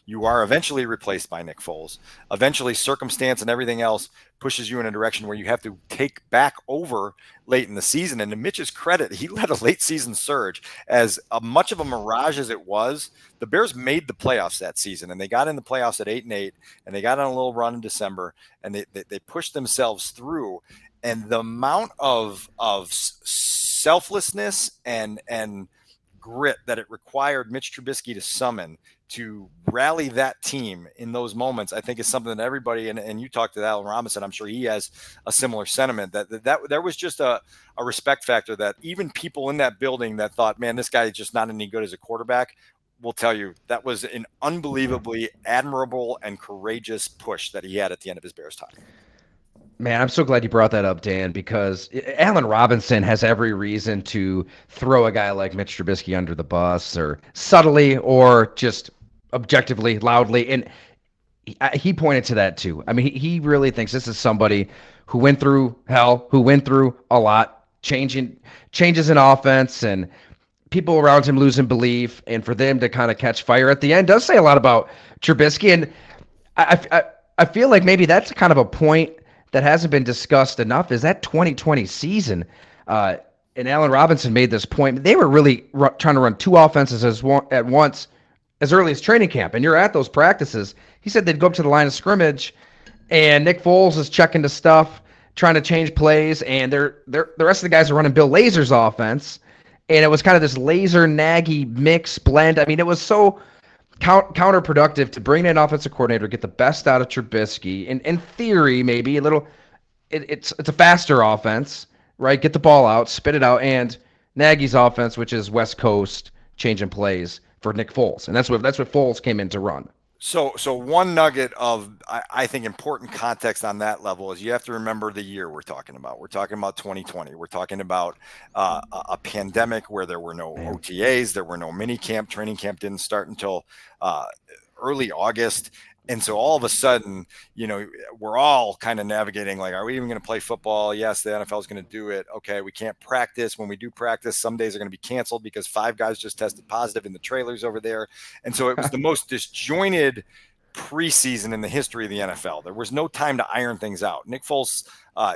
You are eventually replaced by Nick Foles. Eventually, circumstance and everything else pushes you in a direction where you have to take back over late in the season. And to Mitch's credit, he led a late season surge. As much of a mirage as it was, the Bears made the playoffs that season, and they got in the playoffs at 8-8, and they got on a little run in December, and they pushed themselves through. And the amount of selflessness and grit that it required Mitch Trubisky to summon to rally that team in those moments, I think is something that everybody, and you talked to Allen Robinson, I'm sure he has a similar sentiment, that there was just a respect factor that even people in that building that thought, man, this guy is just not any good as a quarterback, will tell you that was an unbelievably admirable and courageous push that he had at the end of his Bears time. Man, I'm so glad you brought that up, Dan, because Allen Robinson has every reason to throw a guy like Mitch Trubisky under the bus, or subtly or just objectively, loudly. And he pointed to that too. I mean, he really thinks this is somebody who went through hell, who went through a lot, changes in offense, and people around him losing belief, and for them to kind of catch fire at the end does say a lot about Trubisky. And I feel like maybe that's kind of a point that hasn't been discussed enough. Is that 2020 season? And Allen Robinson made this point. They were really trying to run two offenses at once as early as training camp, and you're at those practices. He said they'd go up to the line of scrimmage, and Nick Foles is checking the stuff, trying to change plays, and the rest of the guys are running Bill Lazor's offense, and it was kind of this Lazor Nagy mix blend. I mean, it was so counterproductive to bring in an offensive coordinator, get the best out of Trubisky. In theory, maybe a little. It's a faster offense, right? Get the ball out, spit it out, and Nagy's offense, which is West Coast, changing plays for Nick Foles, and that's what Foles came in to run. So one nugget of, I think, important context on that level is you have to remember the year we're talking about. We're talking about 2020. We're talking about a pandemic where there were no OTAs, there were no mini camp. Training camp didn't start until early August. And so all of a sudden, we're all kind of navigating like, are we even going to play football? Yes, the NFL is going to do it. Okay, we can't practice. When we do practice, some days are going to be canceled because 5 guys just tested positive in the trailers over there. And so it was the most disjointed preseason in the history of the NFL. There was no time to iron things out. Nick Foles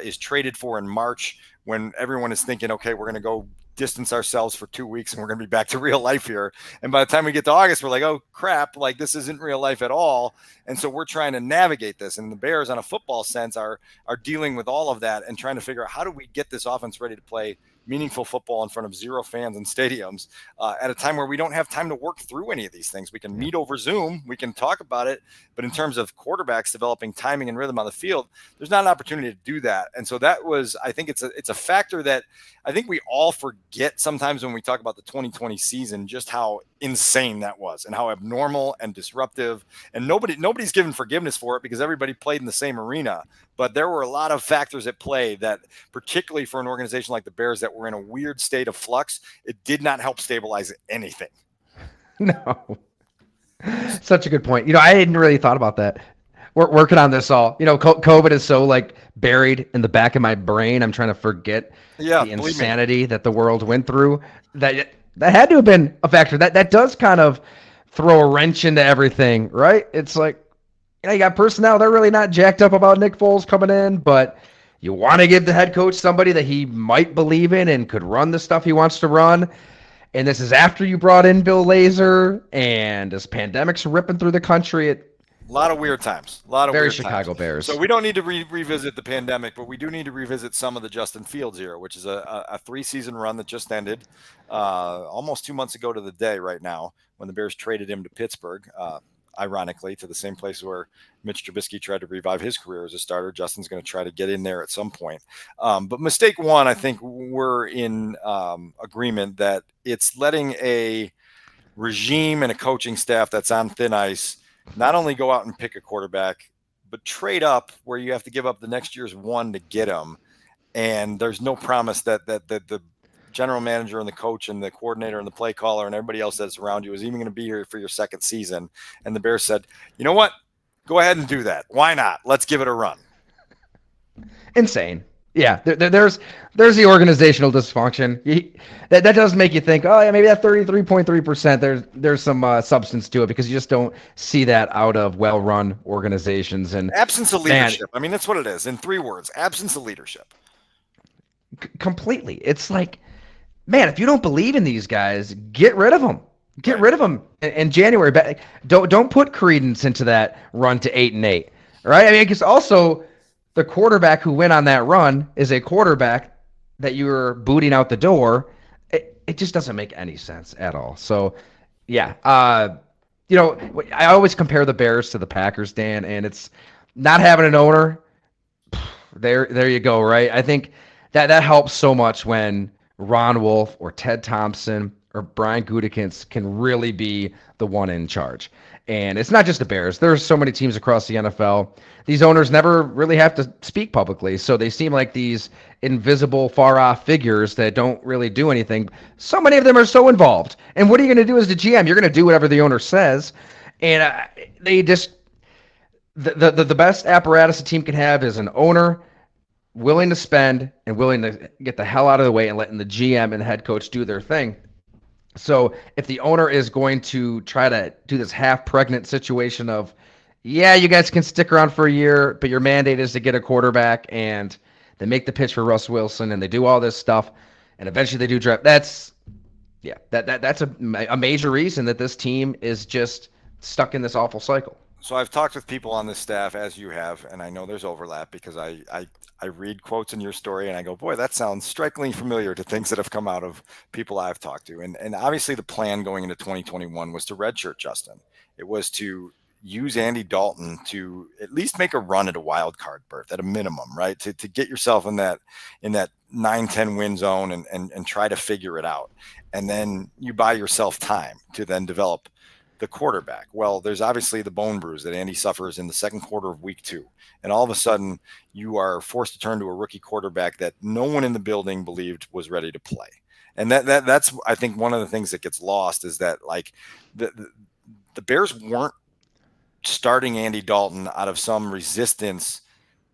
is traded for in March when everyone is thinking, okay, we're going to go distance ourselves for 2 weeks and we're going to be back to real life here. And by the time we get to August, we're like, oh crap, like this isn't real life at all. And so we're trying to navigate this. And the Bears, on a football sense, are dealing with all of that and trying to figure out how do we get this offense ready to play meaningful football in front of 0 fans in stadiums at a time where we don't have time to work through any of these things. We can meet over Zoom, we can talk about it, but in terms of quarterbacks developing timing and rhythm on the field, there's not an opportunity to do that. And so that was, I think it's a factor that I think we all forget sometimes when we talk about the 2020 season, just how insane that was and how abnormal and disruptive. And nobody's given forgiveness for it because everybody played in the same arena. But there were a lot of factors at play that, particularly for an organization like the Bears that were in a weird state of flux, it did not help stabilize anything. No. Such a good point. I hadn't really thought about that. We're working on this all. COVID is so buried in the back of my brain. I'm trying to forget the insanity that the world went through. That had to have been a factor. That does kind of throw a wrench into everything, right? It's like, you got personnel. They're really not jacked up about Nick Foles coming in, but you want to give the head coach somebody that he might believe in and could run the stuff he wants to run. And this is after you brought in Bill Lazor, and this pandemic's ripping through the country. A lot of weird times. A lot of very weird Chicago times. Bears. So we don't need to revisit the pandemic, but we do need to revisit some of the Justin Fields era, which is a 3-season run that just ended almost 2 months ago to the day right now when the Bears traded him to Pittsburgh. Ironically, to the same place where Mitch Trubisky tried to revive his career as a starter. Justin's going to try to get in there at some point. But mistake one, I think we're in agreement that it's letting a regime and a coaching staff that's on thin ice not only go out and pick a quarterback, but trade up where you have to give up the next year's one to get him. And there's no promise that the general manager and the coach and the coordinator and the play caller and everybody else that's around you is even going to be here for your second season. And the Bears said, you know what? Go ahead and do that. Why not? Let's give it a run. Insane. Yeah, there's the organizational dysfunction. That does make you think, oh yeah, maybe that 33.3%. There's some substance to it because you just don't see that out of well-run organizations. And absence of leadership. I mean, that's what it is in 3 words: absence of leadership. Completely. It's like, man, if you don't believe in these guys, get rid of them. Get rid of them in January. But don't put credence into that run to 8-8, right? I mean, because also the quarterback who went on that run is a quarterback that you were booting out the door. It just doesn't make any sense at all. So, yeah, I always compare the Bears to the Packers, Dan, and it's not having an owner. There you go, right? I think that helps so much when Ron Wolf or Ted Thompson or Brian Gutekunst can really be the one in charge. And it's not just the Bears. There's so many teams across the NFL. These owners never really have to speak publicly, so they seem like these invisible, far-off figures that don't really do anything. So many of them are so involved. And what are you going to do as the GM? You're going to do whatever the owner says. And they just The best apparatus a team can have is an owner willing to spend and willing to get the hell out of the way and letting the GM and the head coach do their thing. So if the owner is going to try to do this half pregnant situation of, yeah, you guys can stick around for a year, but your mandate is to get a quarterback, and they make the pitch for Russ Wilson and they do all this stuff, and eventually they do draft. That's a major reason that this team is just stuck in this awful cycle. So I've talked with people on this staff, as you have, and I know there's overlap because I read quotes in your story and I go, boy, that sounds strikingly familiar to things that have come out of people I've talked to. And obviously the plan going into 2021 was to redshirt Justin. It was to use Andy Dalton to at least make a run at a wild card berth at a minimum, right? To get yourself in that 9-10 win zone and try to figure it out. And then you buy yourself time to then develop the quarterback. Well, there's obviously the bone bruise that Andy suffers in the second quarter of week 2. And all of a sudden you are forced to turn to a rookie quarterback that no one in the building believed was ready to play. And that's, I think, one of the things that gets lost is that, like, the Bears weren't starting Andy Dalton out of some resistance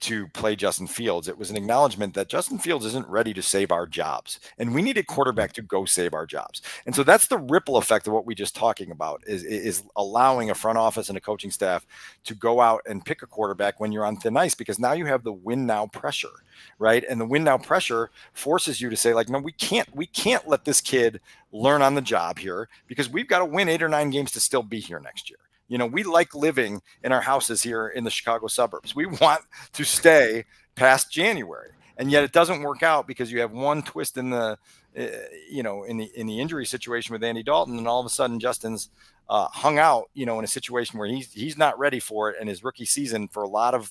to play Justin Fields. It was an acknowledgement that Justin Fields isn't ready to save our jobs, and we need a quarterback to go save our jobs. And so that's the ripple effect of what we just talking about is allowing a front office and a coaching staff to go out and pick a quarterback when you're on thin ice, because now you have the win now pressure, right? And the win now pressure forces you to say, like, no, we can't let this kid learn on the job here, because we've got to win 8 or 9 games to still be here next year. You know, we like living in our houses here in the Chicago suburbs. We want to stay past January, and yet it doesn't work out because you have one twist in the, in the injury situation with Andy Dalton, and all of a sudden Justin's hung out, in a situation where he's not ready for it, and his rookie season for a lot of,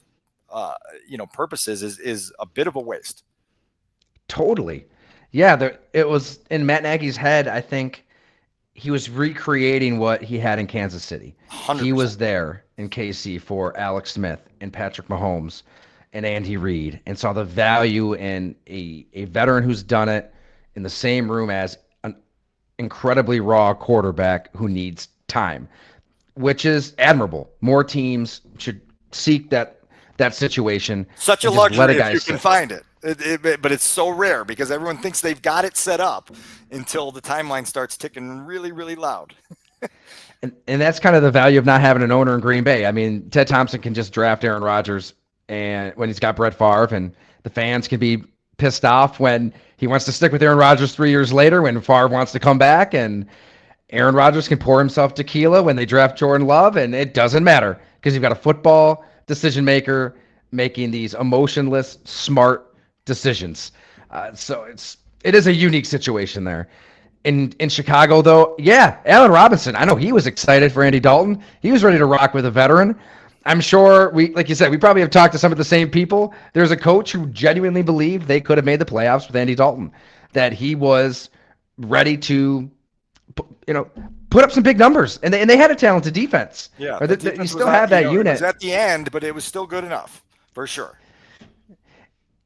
purposes is a bit of a waste. Totally. Yeah, it was in Matt Nagy's head, I think. He was recreating what he had in Kansas City. 100%. He was there in KC for Alex Smith and Patrick Mahomes and Andy Reid, and saw the value in a veteran who's done it in the same room as an incredibly raw quarterback who needs time, which is admirable. More teams should seek that situation. Such a luxury if you can find it. But it's so rare because everyone thinks they've got it set up until the timeline starts ticking really, really loud. And that's kind of the value of not having an owner in Green Bay. I mean, Ted Thompson can just draft Aaron Rodgers, and when he's got Brett Favre, and the fans can be pissed off when he wants to stick with Aaron Rodgers 3 years later, when Favre wants to come back, and Aaron Rodgers can pour himself tequila when they draft Jordan Love, and it doesn't matter because you've got a football decision maker making these emotionless, smart decisions. So it is a unique situation there. In Chicago, though, yeah, Allen Robinson, I know he was excited for Andy Dalton. He was ready to rock with a veteran. I'm sure like you said, we probably have talked to some of the same people. There's a coach who genuinely believed they could have made the playoffs with Andy Dalton, that he was ready to, put up some big numbers, and they had a talented defense. Yeah, you still have that unit. It was at the end, but it was still good enough for sure.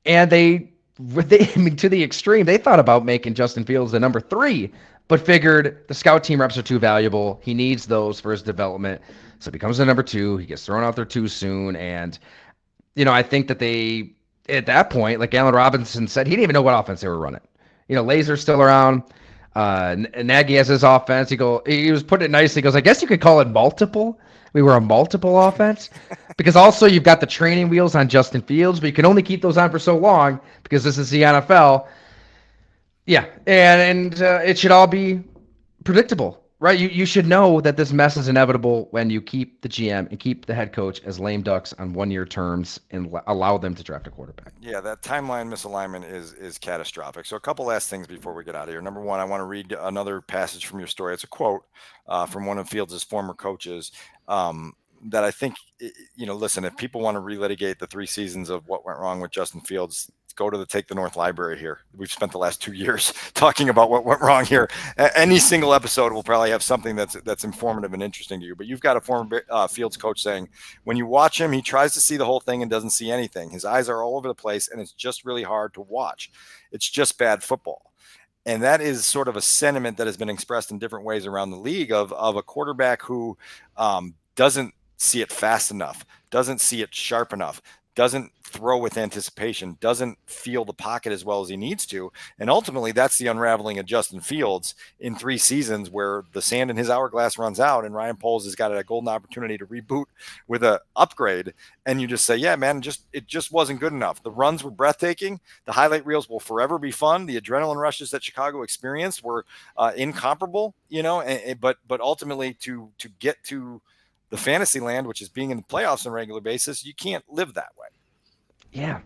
And they to the extreme, they thought about making Justin Fields the number 3, but figured the scout team reps are too valuable. He needs those for his development. So he becomes the number 2. He gets thrown out there too soon. And, I think that they, at that point, like Allen Robinson said, he didn't even know what offense they were running. Lazer's still around. Nagy has his offense. He was putting it nicely. He goes, I guess you could call it multiple. We were a multiple offense, because also you've got the training wheels on Justin Fields, but you can only keep those on for so long because this is the NFL. Yeah, and it should all be predictable, right? You should know that this mess is inevitable when you keep the GM and keep the head coach as lame ducks on 1-year terms and allow them to draft a quarterback. Yeah, that timeline misalignment is catastrophic. So a couple last things before we get out of here. Number one, I want to read another passage from your story. It's a quote from one of Fields' former coaches that I think, listen, if people want to relitigate the 3 seasons of what went wrong with Justin Fields, go to the Take the North library here. We've spent the last 2 years talking about what went wrong here. Any single episode will probably have something that's informative and interesting to you. But you've got a former Fields coach saying, when you watch him, he tries to see the whole thing and doesn't see anything. His eyes are all over the place, and it's just really hard to watch. It's just bad football. And that is sort of a sentiment that has been expressed in different ways around the league of a quarterback who doesn't see it fast enough, doesn't see it sharp enough, doesn't throw with anticipation, doesn't feel the pocket as well as he needs to. And ultimately, that's the unraveling of Justin Fields in 3 seasons where the sand in his hourglass runs out and Ryan Poles has got a golden opportunity to reboot with a upgrade. And you just say, yeah, man, it just wasn't good enough. The runs were breathtaking. The highlight reels will forever be fun. The adrenaline rushes that Chicago experienced were incomparable, but ultimately to get to the fantasy land, which is being in the playoffs on a regular basis, you can't live that way. Yeah.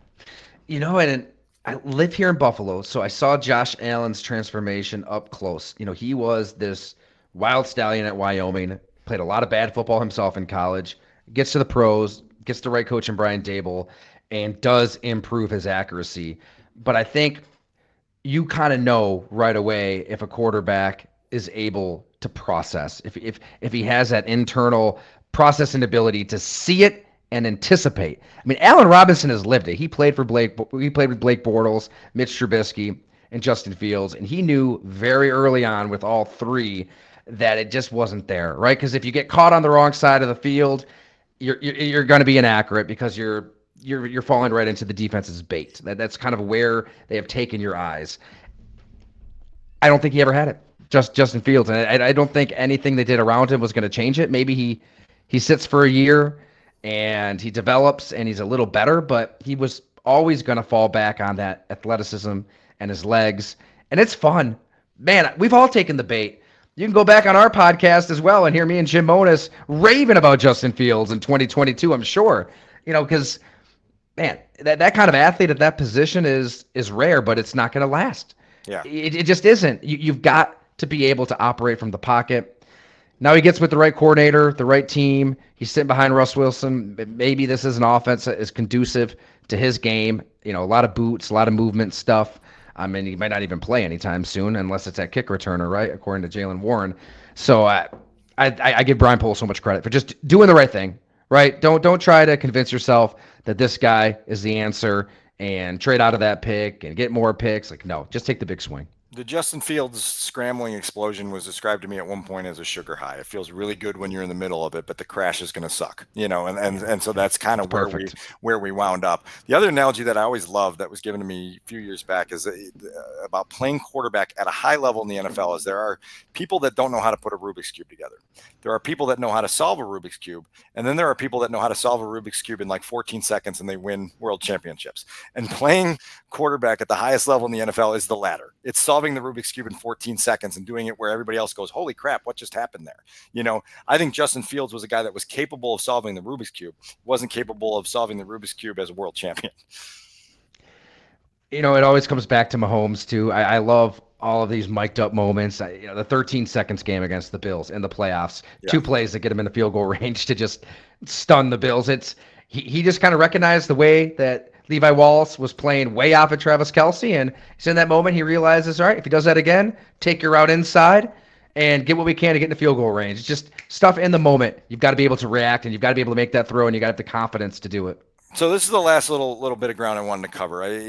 And I live here in Buffalo, so I saw Josh Allen's transformation up close. He was this wild stallion at Wyoming, played a lot of bad football himself in college, gets to the pros, gets the right coach in Brian Dable, and does improve his accuracy. But I think you kind of know right away if a quarterback is able to process, if he has that internal processing ability to see it and anticipate. I mean, Allen Robinson has lived it. He played with Blake Bortles, Mitch Trubisky, and Justin Fields, and he knew very early on with all three that it just wasn't there, right? Because if you get caught on the wrong side of the field, you're going to be inaccurate because you're falling right into the defense's bait. That's kind of where they have taken your eyes. I don't think he ever had it. Just Justin Fields, and I don't think anything they did around him was going to change it. Maybe he sits for a year and he develops and he's a little better, but he was always going to fall back on that athleticism and his legs. And it's fun. Man, we've all taken the bait. You can go back on our podcast as well and hear me and Jim Monis raving about Justin Fields in 2022, I'm sure. Because, man, that kind of athlete at that position is rare, but it's not going to last. Yeah. It just isn't. You've got to be able to operate from the pocket. Now he gets with the right coordinator, the right team. He's sitting behind Russ Wilson. Maybe this is an offense that is conducive to his game. A lot of boots, a lot of movement stuff. I mean, he might not even play anytime soon unless it's at kick returner, right? According to Jalen Warren. So I give Brian Poole so much credit for just doing the right thing, right? Don't try to convince yourself that this guy is the answer and trade out of that pick and get more picks. Like, no, just take the big swing. The Justin Fields scrambling explosion was described to me at one point as a sugar high. It feels really good when you're in the middle of it, but the crash is going to suck, and so that's kind of where we wound up. The other analogy that I always loved that was given to me a few years back is about playing quarterback at a high level in the NFL is there are people that don't know how to put a Rubik's Cube together. There are people that know how to solve a Rubik's Cube, and then there are people that know how to solve a Rubik's Cube in like 14 seconds and they win world championships. And playing quarterback at the highest level in the NFL is the latter. It's solving the Rubik's Cube in 14 seconds and doing it where everybody else goes, holy crap, what just happened there? I think Justin Fields was a guy that was capable of solving the Rubik's Cube, wasn't capable of solving the Rubik's Cube as a world champion. It always comes back to Mahomes too. I love all of these mic'd up moments. The 13 seconds game against the Bills in the playoffs, 2 plays that get him in the field goal range to just stun the Bills. He just kind of recognized the way that Levi Wallace was playing way off at Travis Kelce, and he's in that moment he realizes, all right, if he does that again, take your route inside and get what we can to get in the field goal range. It's just stuff in the moment. You've got to be able to react, and you've got to be able to make that throw, and you got to have the confidence to do it. So this is the last little bit of ground I wanted to cover.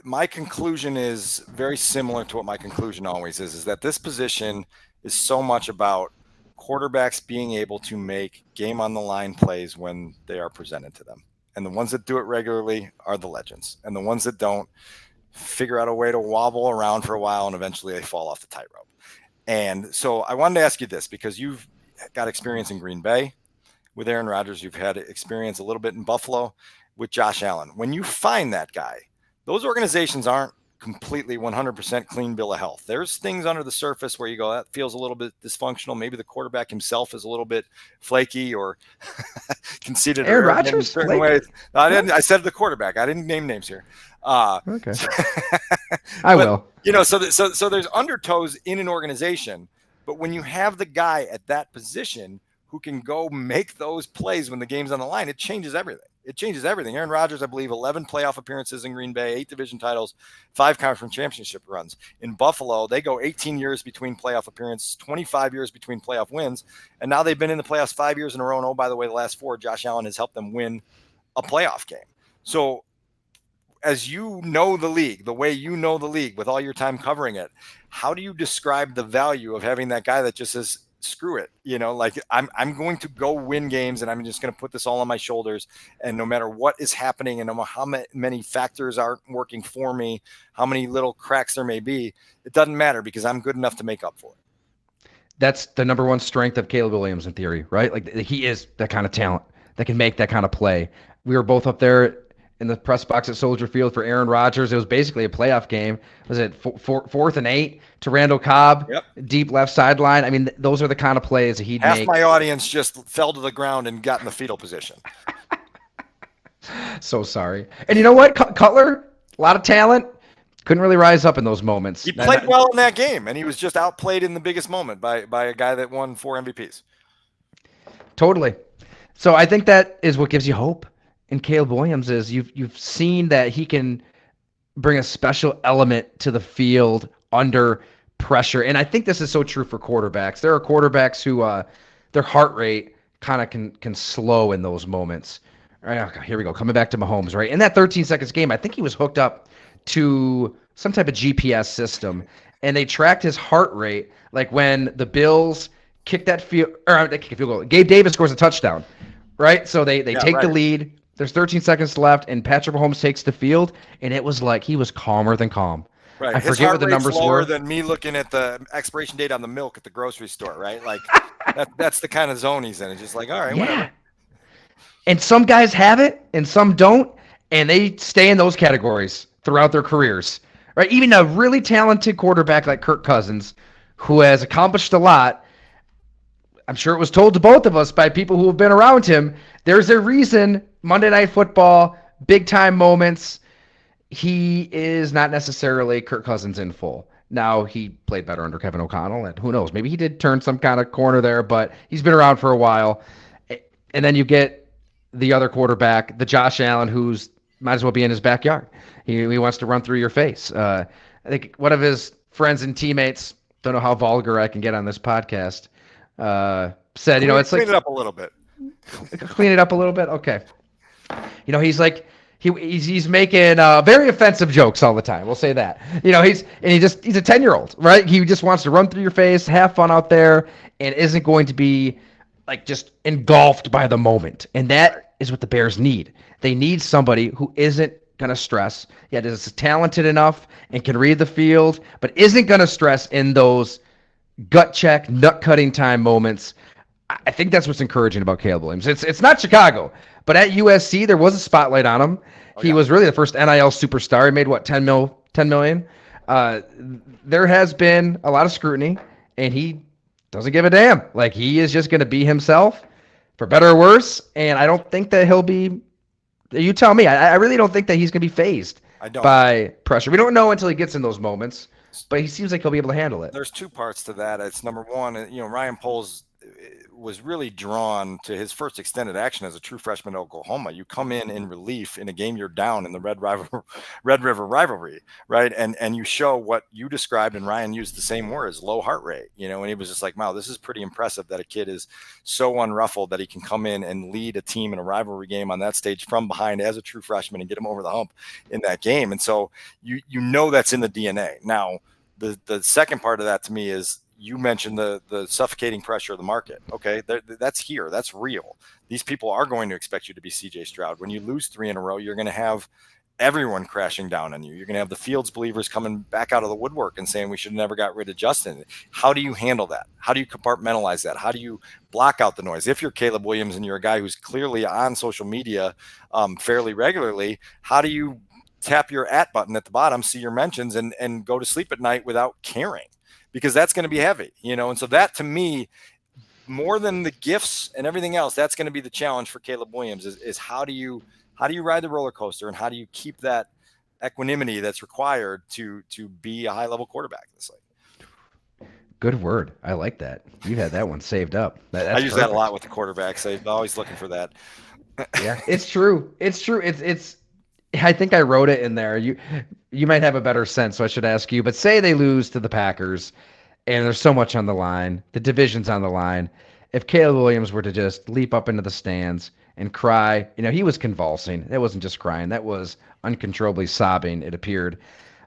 My conclusion is very similar to what my conclusion always is that this position is so much about quarterbacks being able to make game on the line plays when they are presented to them. And the ones that do it regularly are the legends. And the ones that don't figure out a way to wobble around for a while and eventually they fall off the tightrope. And so I wanted to ask you this because you've got experience in Green Bay with Aaron Rodgers. You've had experience a little bit in Buffalo with Josh Allen. When you find that guy, those organizations aren't completely 100% clean bill of health. There's things under the surface where you go, that feels a little bit dysfunctional. Maybe the quarterback himself is a little bit flaky or conceited Aaron Rodgers in certain ways. I said the quarterback. I didn't name names here. Okay. I will. So there's undertows in an organization, but when you have the guy at that position who can go make those plays when the game's on the line, it changes everything. Aaron Rodgers, I believe, 11 playoff appearances in Green Bay, 8 division titles, 5 conference championship runs. In Buffalo, they go 18 years between playoff appearances, 25 years between playoff wins, and now they've been in the playoffs 5 years in a row. And oh, by the way, the last 4, Josh Allen has helped them win a playoff game. So as you know the league, the way you know the league with all your time covering it, how do you describe the value of having that guy that just says, screw it. Like I'm going to go win games, and I'm just going to put this all on my shoulders. And no matter what is happening, and no matter how many factors aren't working for me, how many little cracks there may be, it doesn't matter because I'm good enough to make up for it. That's the number one strength of Caleb Williams in theory, right? Like he is that kind of talent that can make that kind of play. We were both up there in the press box at Soldier Field for Aaron Rodgers. It was basically a playoff game. Was it 4th and 8 to Randall Cobb, Yep. deep left sideline? I mean, those are the kind of plays that he'd Half make. my audience just fell to the ground and got in the fetal position. So sorry. And you know what? Cutler, a lot of talent. Couldn't really rise up in those moments. He played well in that game, and he was just outplayed in the biggest moment by a guy that won 4 MVPs. Totally. So I think that is what gives you hope in Caleb Williams is you've seen that he can bring a special element to the field under pressure. And I think this is so true for quarterbacks. There are quarterbacks who their heart rate kind of can slow in those moments. All right, okay, here we go. Coming back to Mahomes, right? In that 13 seconds game, I think he was hooked up to some type of GPS system, and they tracked his heart rate. Like when the Bills kicked that field goal, Gabe Davis scores a touchdown, right? So they take the lead. There's 13 seconds left, and Patrick Mahomes takes the field, and it was like he was calmer than calm. Right. I forget what the numbers lower were. Than me looking at the expiration date on the milk at the grocery store, right? Like that's the kind of zone he's in. It's just like, all right, whatever. And some guys have it, and some don't, and they stay in those categories throughout their careers, right? Even a really talented quarterback like Kirk Cousins, who has accomplished a lot, I'm sure it was told to both of us by people who have been around him. There's a reason Monday Night Football, big time moments, he is not necessarily Kirk Cousins in full. Now, he played better under Kevin O'Connell, and who knows, maybe he did turn some kind of corner there, but he's been around for a while. And then you get the other quarterback, the Josh Allen, who's might as well be in his backyard. He wants to run through your face. I think one of his friends and teammates, don't know how vulgar I can get on this podcast, said, it's like... Clean it up a little bit. Clean it up a little bit? Okay. He's like... He's making very offensive jokes all the time. We'll say that. He's a 10-year-old, right? He just wants to run through your face, have fun out there, and isn't going to be like just engulfed by the moment. And that is what the Bears need. They need somebody who isn't going to stress, yet is talented enough and can read the field, but isn't going to stress in those gut check, nut cutting time moments. I think that's what's encouraging about Caleb Williams. It's not Chicago, but at USC there was a spotlight on him. He was really the first NIL superstar. He made what, $10 million. There has been a lot of scrutiny, and he doesn't give a damn. Like, he is just going to be himself, for better or worse. And I don't think that he'll be. You tell me. I really don't think that he's going to be fazed by pressure. We don't know until he gets in those moments, but he seems like he'll be able to handle it. There's two parts to that. It's number one, Ryan Poles was really drawn to his first extended action as a true freshman at Oklahoma. You come in relief in a game you're down in the Red River rivalry, right? And you show what you described, and Ryan used the same words, low heart rate, and he was just like, wow, this is pretty impressive that a kid is so unruffled that he can come in and lead a team in a rivalry game on that stage from behind as a true freshman and get him over the hump in that game. And so you that's in the DNA. Now, the second part of that to me is, you mentioned the suffocating pressure of the market. Okay, that's here. That's real. These people are going to expect you to be CJ Stroud. When you lose 3 in a row, you're going to have everyone crashing down on you. You're going to have the Fields believers coming back out of the woodwork and saying we should have never got rid of Justin. How do you handle that? How do you compartmentalize that? How do you block out the noise? If you're Caleb Williams and you're a guy who's clearly on social media fairly regularly, how do you tap your @ button at the bottom, see your mentions, and go to sleep at night without caring? Because that's going to be heavy, and so that, to me, more than the gifts and everything else, that's going to be the challenge for Caleb Williams is how do you ride the roller coaster, and how do you keep that equanimity that's required to be a high level quarterback in this league? Good word. I like that. You had that one saved up. That's I use that a lot with the quarterbacks. I'm always looking for that. Yeah, it's true. It's I think I wrote it in there. You might have a better sense, so I should ask you. But say they lose to the Packers, and there's so much on the line. The division's on the line. If Caleb Williams were to just leap up into the stands and cry, he was convulsing. That wasn't just crying. That was uncontrollably sobbing, it appeared.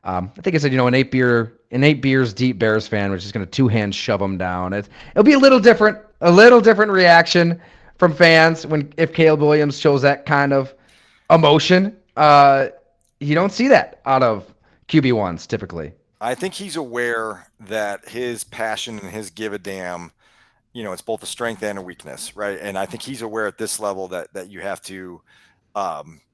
I think I said, an 8 beers deep Bears fan was just going to 2 hands shove them down. It'll be a little different reaction from fans if Caleb Williams shows that kind of emotion. You don't see that out of QB1s typically. I think he's aware that his passion and his give a damn, it's both a strength and a weakness, right? And I think he's aware at this level that you have to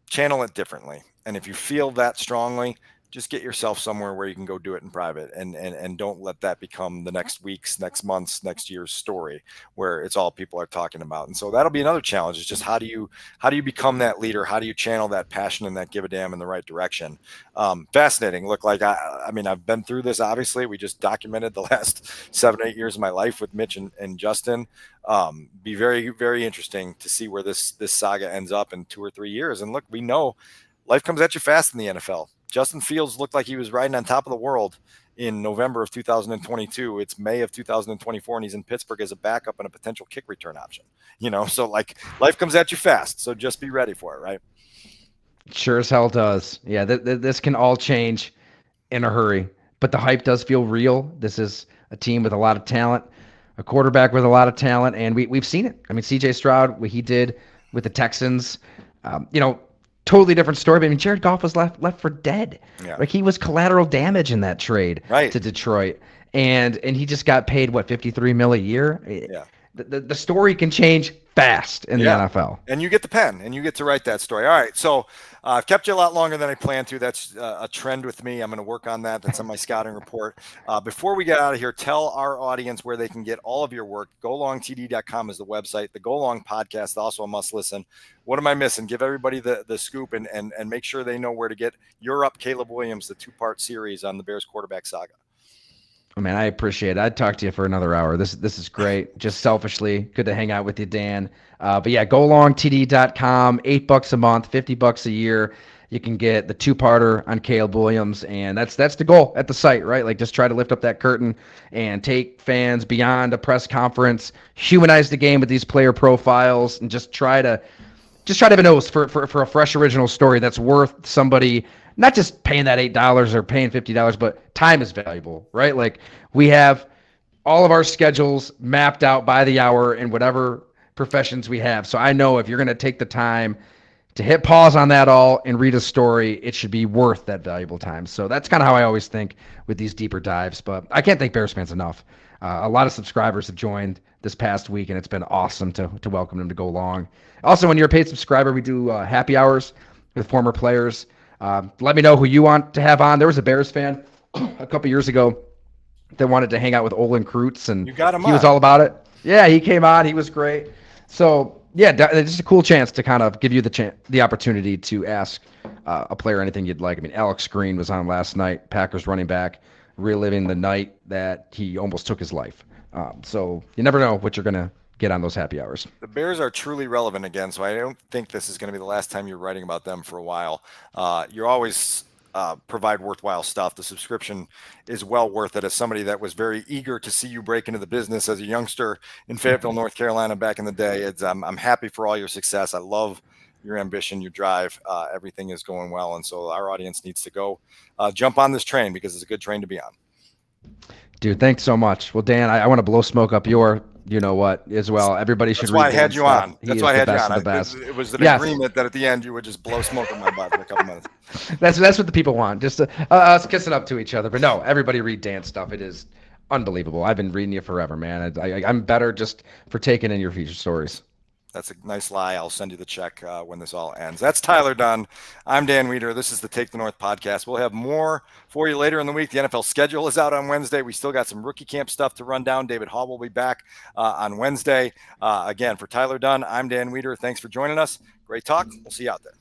channel it differently. And if you feel that strongly, just get yourself somewhere where you can go do it in private, and don't let that become the next week's, next month's, next year's story where it's all people are talking about. And so that'll be another challenge, is just how do you become that leader? How do you channel that passion and that give a damn in the right direction? Fascinating. Look, like I mean, I've been through this. Obviously, we just documented the last 7-8 years of my life with Mitch and Justin. Be very, very interesting to see where this saga ends up in 2 or 3 years. And look, we know life comes at you fast in the NFL. Justin Fields looked like he was riding on top of the world in November of 2022. It's May of 2024, and he's in Pittsburgh as a backup and a potential kick return option. So like life comes at you fast. So just be ready for it, right? Sure as hell does. Yeah, this can all change in a hurry, but the hype does feel real. This is a team with a lot of talent, a quarterback with a lot of talent, and we've seen it. I mean, C.J. Stroud, what he did with the Texans, totally different story. But I mean, Jared Goff was left for dead. Yeah. Like, he was collateral damage in that trade to Detroit, and he just got paid $53 million a year. Yeah. The story can change fast in the NFL. And you get the pen and you get to write that story. All right. So I've kept you a lot longer than I planned to. That's a trend with me. I'm going to work on that. That's on my scouting report. Before we get out of here, tell our audience where they can get all of your work. GoLongTD.com is the website. The Go Long podcast, also a must listen. What am I missing? Give everybody the scoop and make sure they know where to get You're Up, Caleb Williams, the 2-part series on the Bears quarterback saga. Oh, man, I appreciate it. I'd talk to you for another hour. This is great. Just selfishly, good to hang out with you, Dan. But yeah, golongtd.com, $8 a month, $50 a year. You can get the 2-parter on Caleb Williams, and that's the goal at the site, right? Like, just try to lift up that curtain and take fans beyond a press conference, humanize the game with these player profiles, and just try to have a nose for a fresh original story that's worth somebody not just paying that $8 or paying $50, but time is valuable, right? Like, we have all of our schedules mapped out by the hour in whatever professions we have. So I know if you're going to take the time to hit pause on that all and read a story, it should be worth that valuable time. So that's kind of how I always think with these deeper dives. But I can't thank Bears fans enough. A lot of subscribers have joined this past week, and it's been awesome to welcome them to Go Long. Also, when you're a paid subscriber, we do happy hours with former players. Let me know who you want to have on. There was a Bears fan a couple years ago that wanted to hang out with Olin Kreutz, and you got him he was all about it. Yeah, he came on. He was great. So, yeah, it's just a cool chance to kind of give you the opportunity to ask a player anything you'd like. I mean, Alex Green was on last night, Packers running back, reliving the night that he almost took his life. So you never know what you're going to get on those happy hours. The Bears are truly relevant again, so I don't think this is going to be the last time you're writing about them for a while. You're always provide worthwhile stuff. The subscription is well worth it. As somebody that was very eager to see you break into the business as a youngster in Fayetteville, North Carolina back in the day, I'm happy for all your success. I love your ambition, your drive. Everything is going well, and so our audience needs to go jump on this train because it's a good train to be on. Dude, thanks so much. Well, Dan, I want to blow smoke up your as well. Everybody should read. That's why I had you stuff. on. That's why I had you on. It was an agreement that at the end you would just blow smoke in my butt for a couple minutes. That's what the people want. Just us kissing up to each other. But no, everybody read Dan's stuff. It is unbelievable. I've been reading you forever, man. I'm better just for taking in your feature stories. That's a nice lie. I'll send you the check when this all ends. That's Tyler Dunne. I'm Dan Wiederer. This is the Take the North podcast. We'll have more for you later in the week. The NFL schedule is out on Wednesday. We still got some rookie camp stuff to run down. David Haugh will be back on Wednesday. Again, for Tyler Dunne, I'm Dan Wiederer. Thanks for joining us. Great talk. We'll see you out there.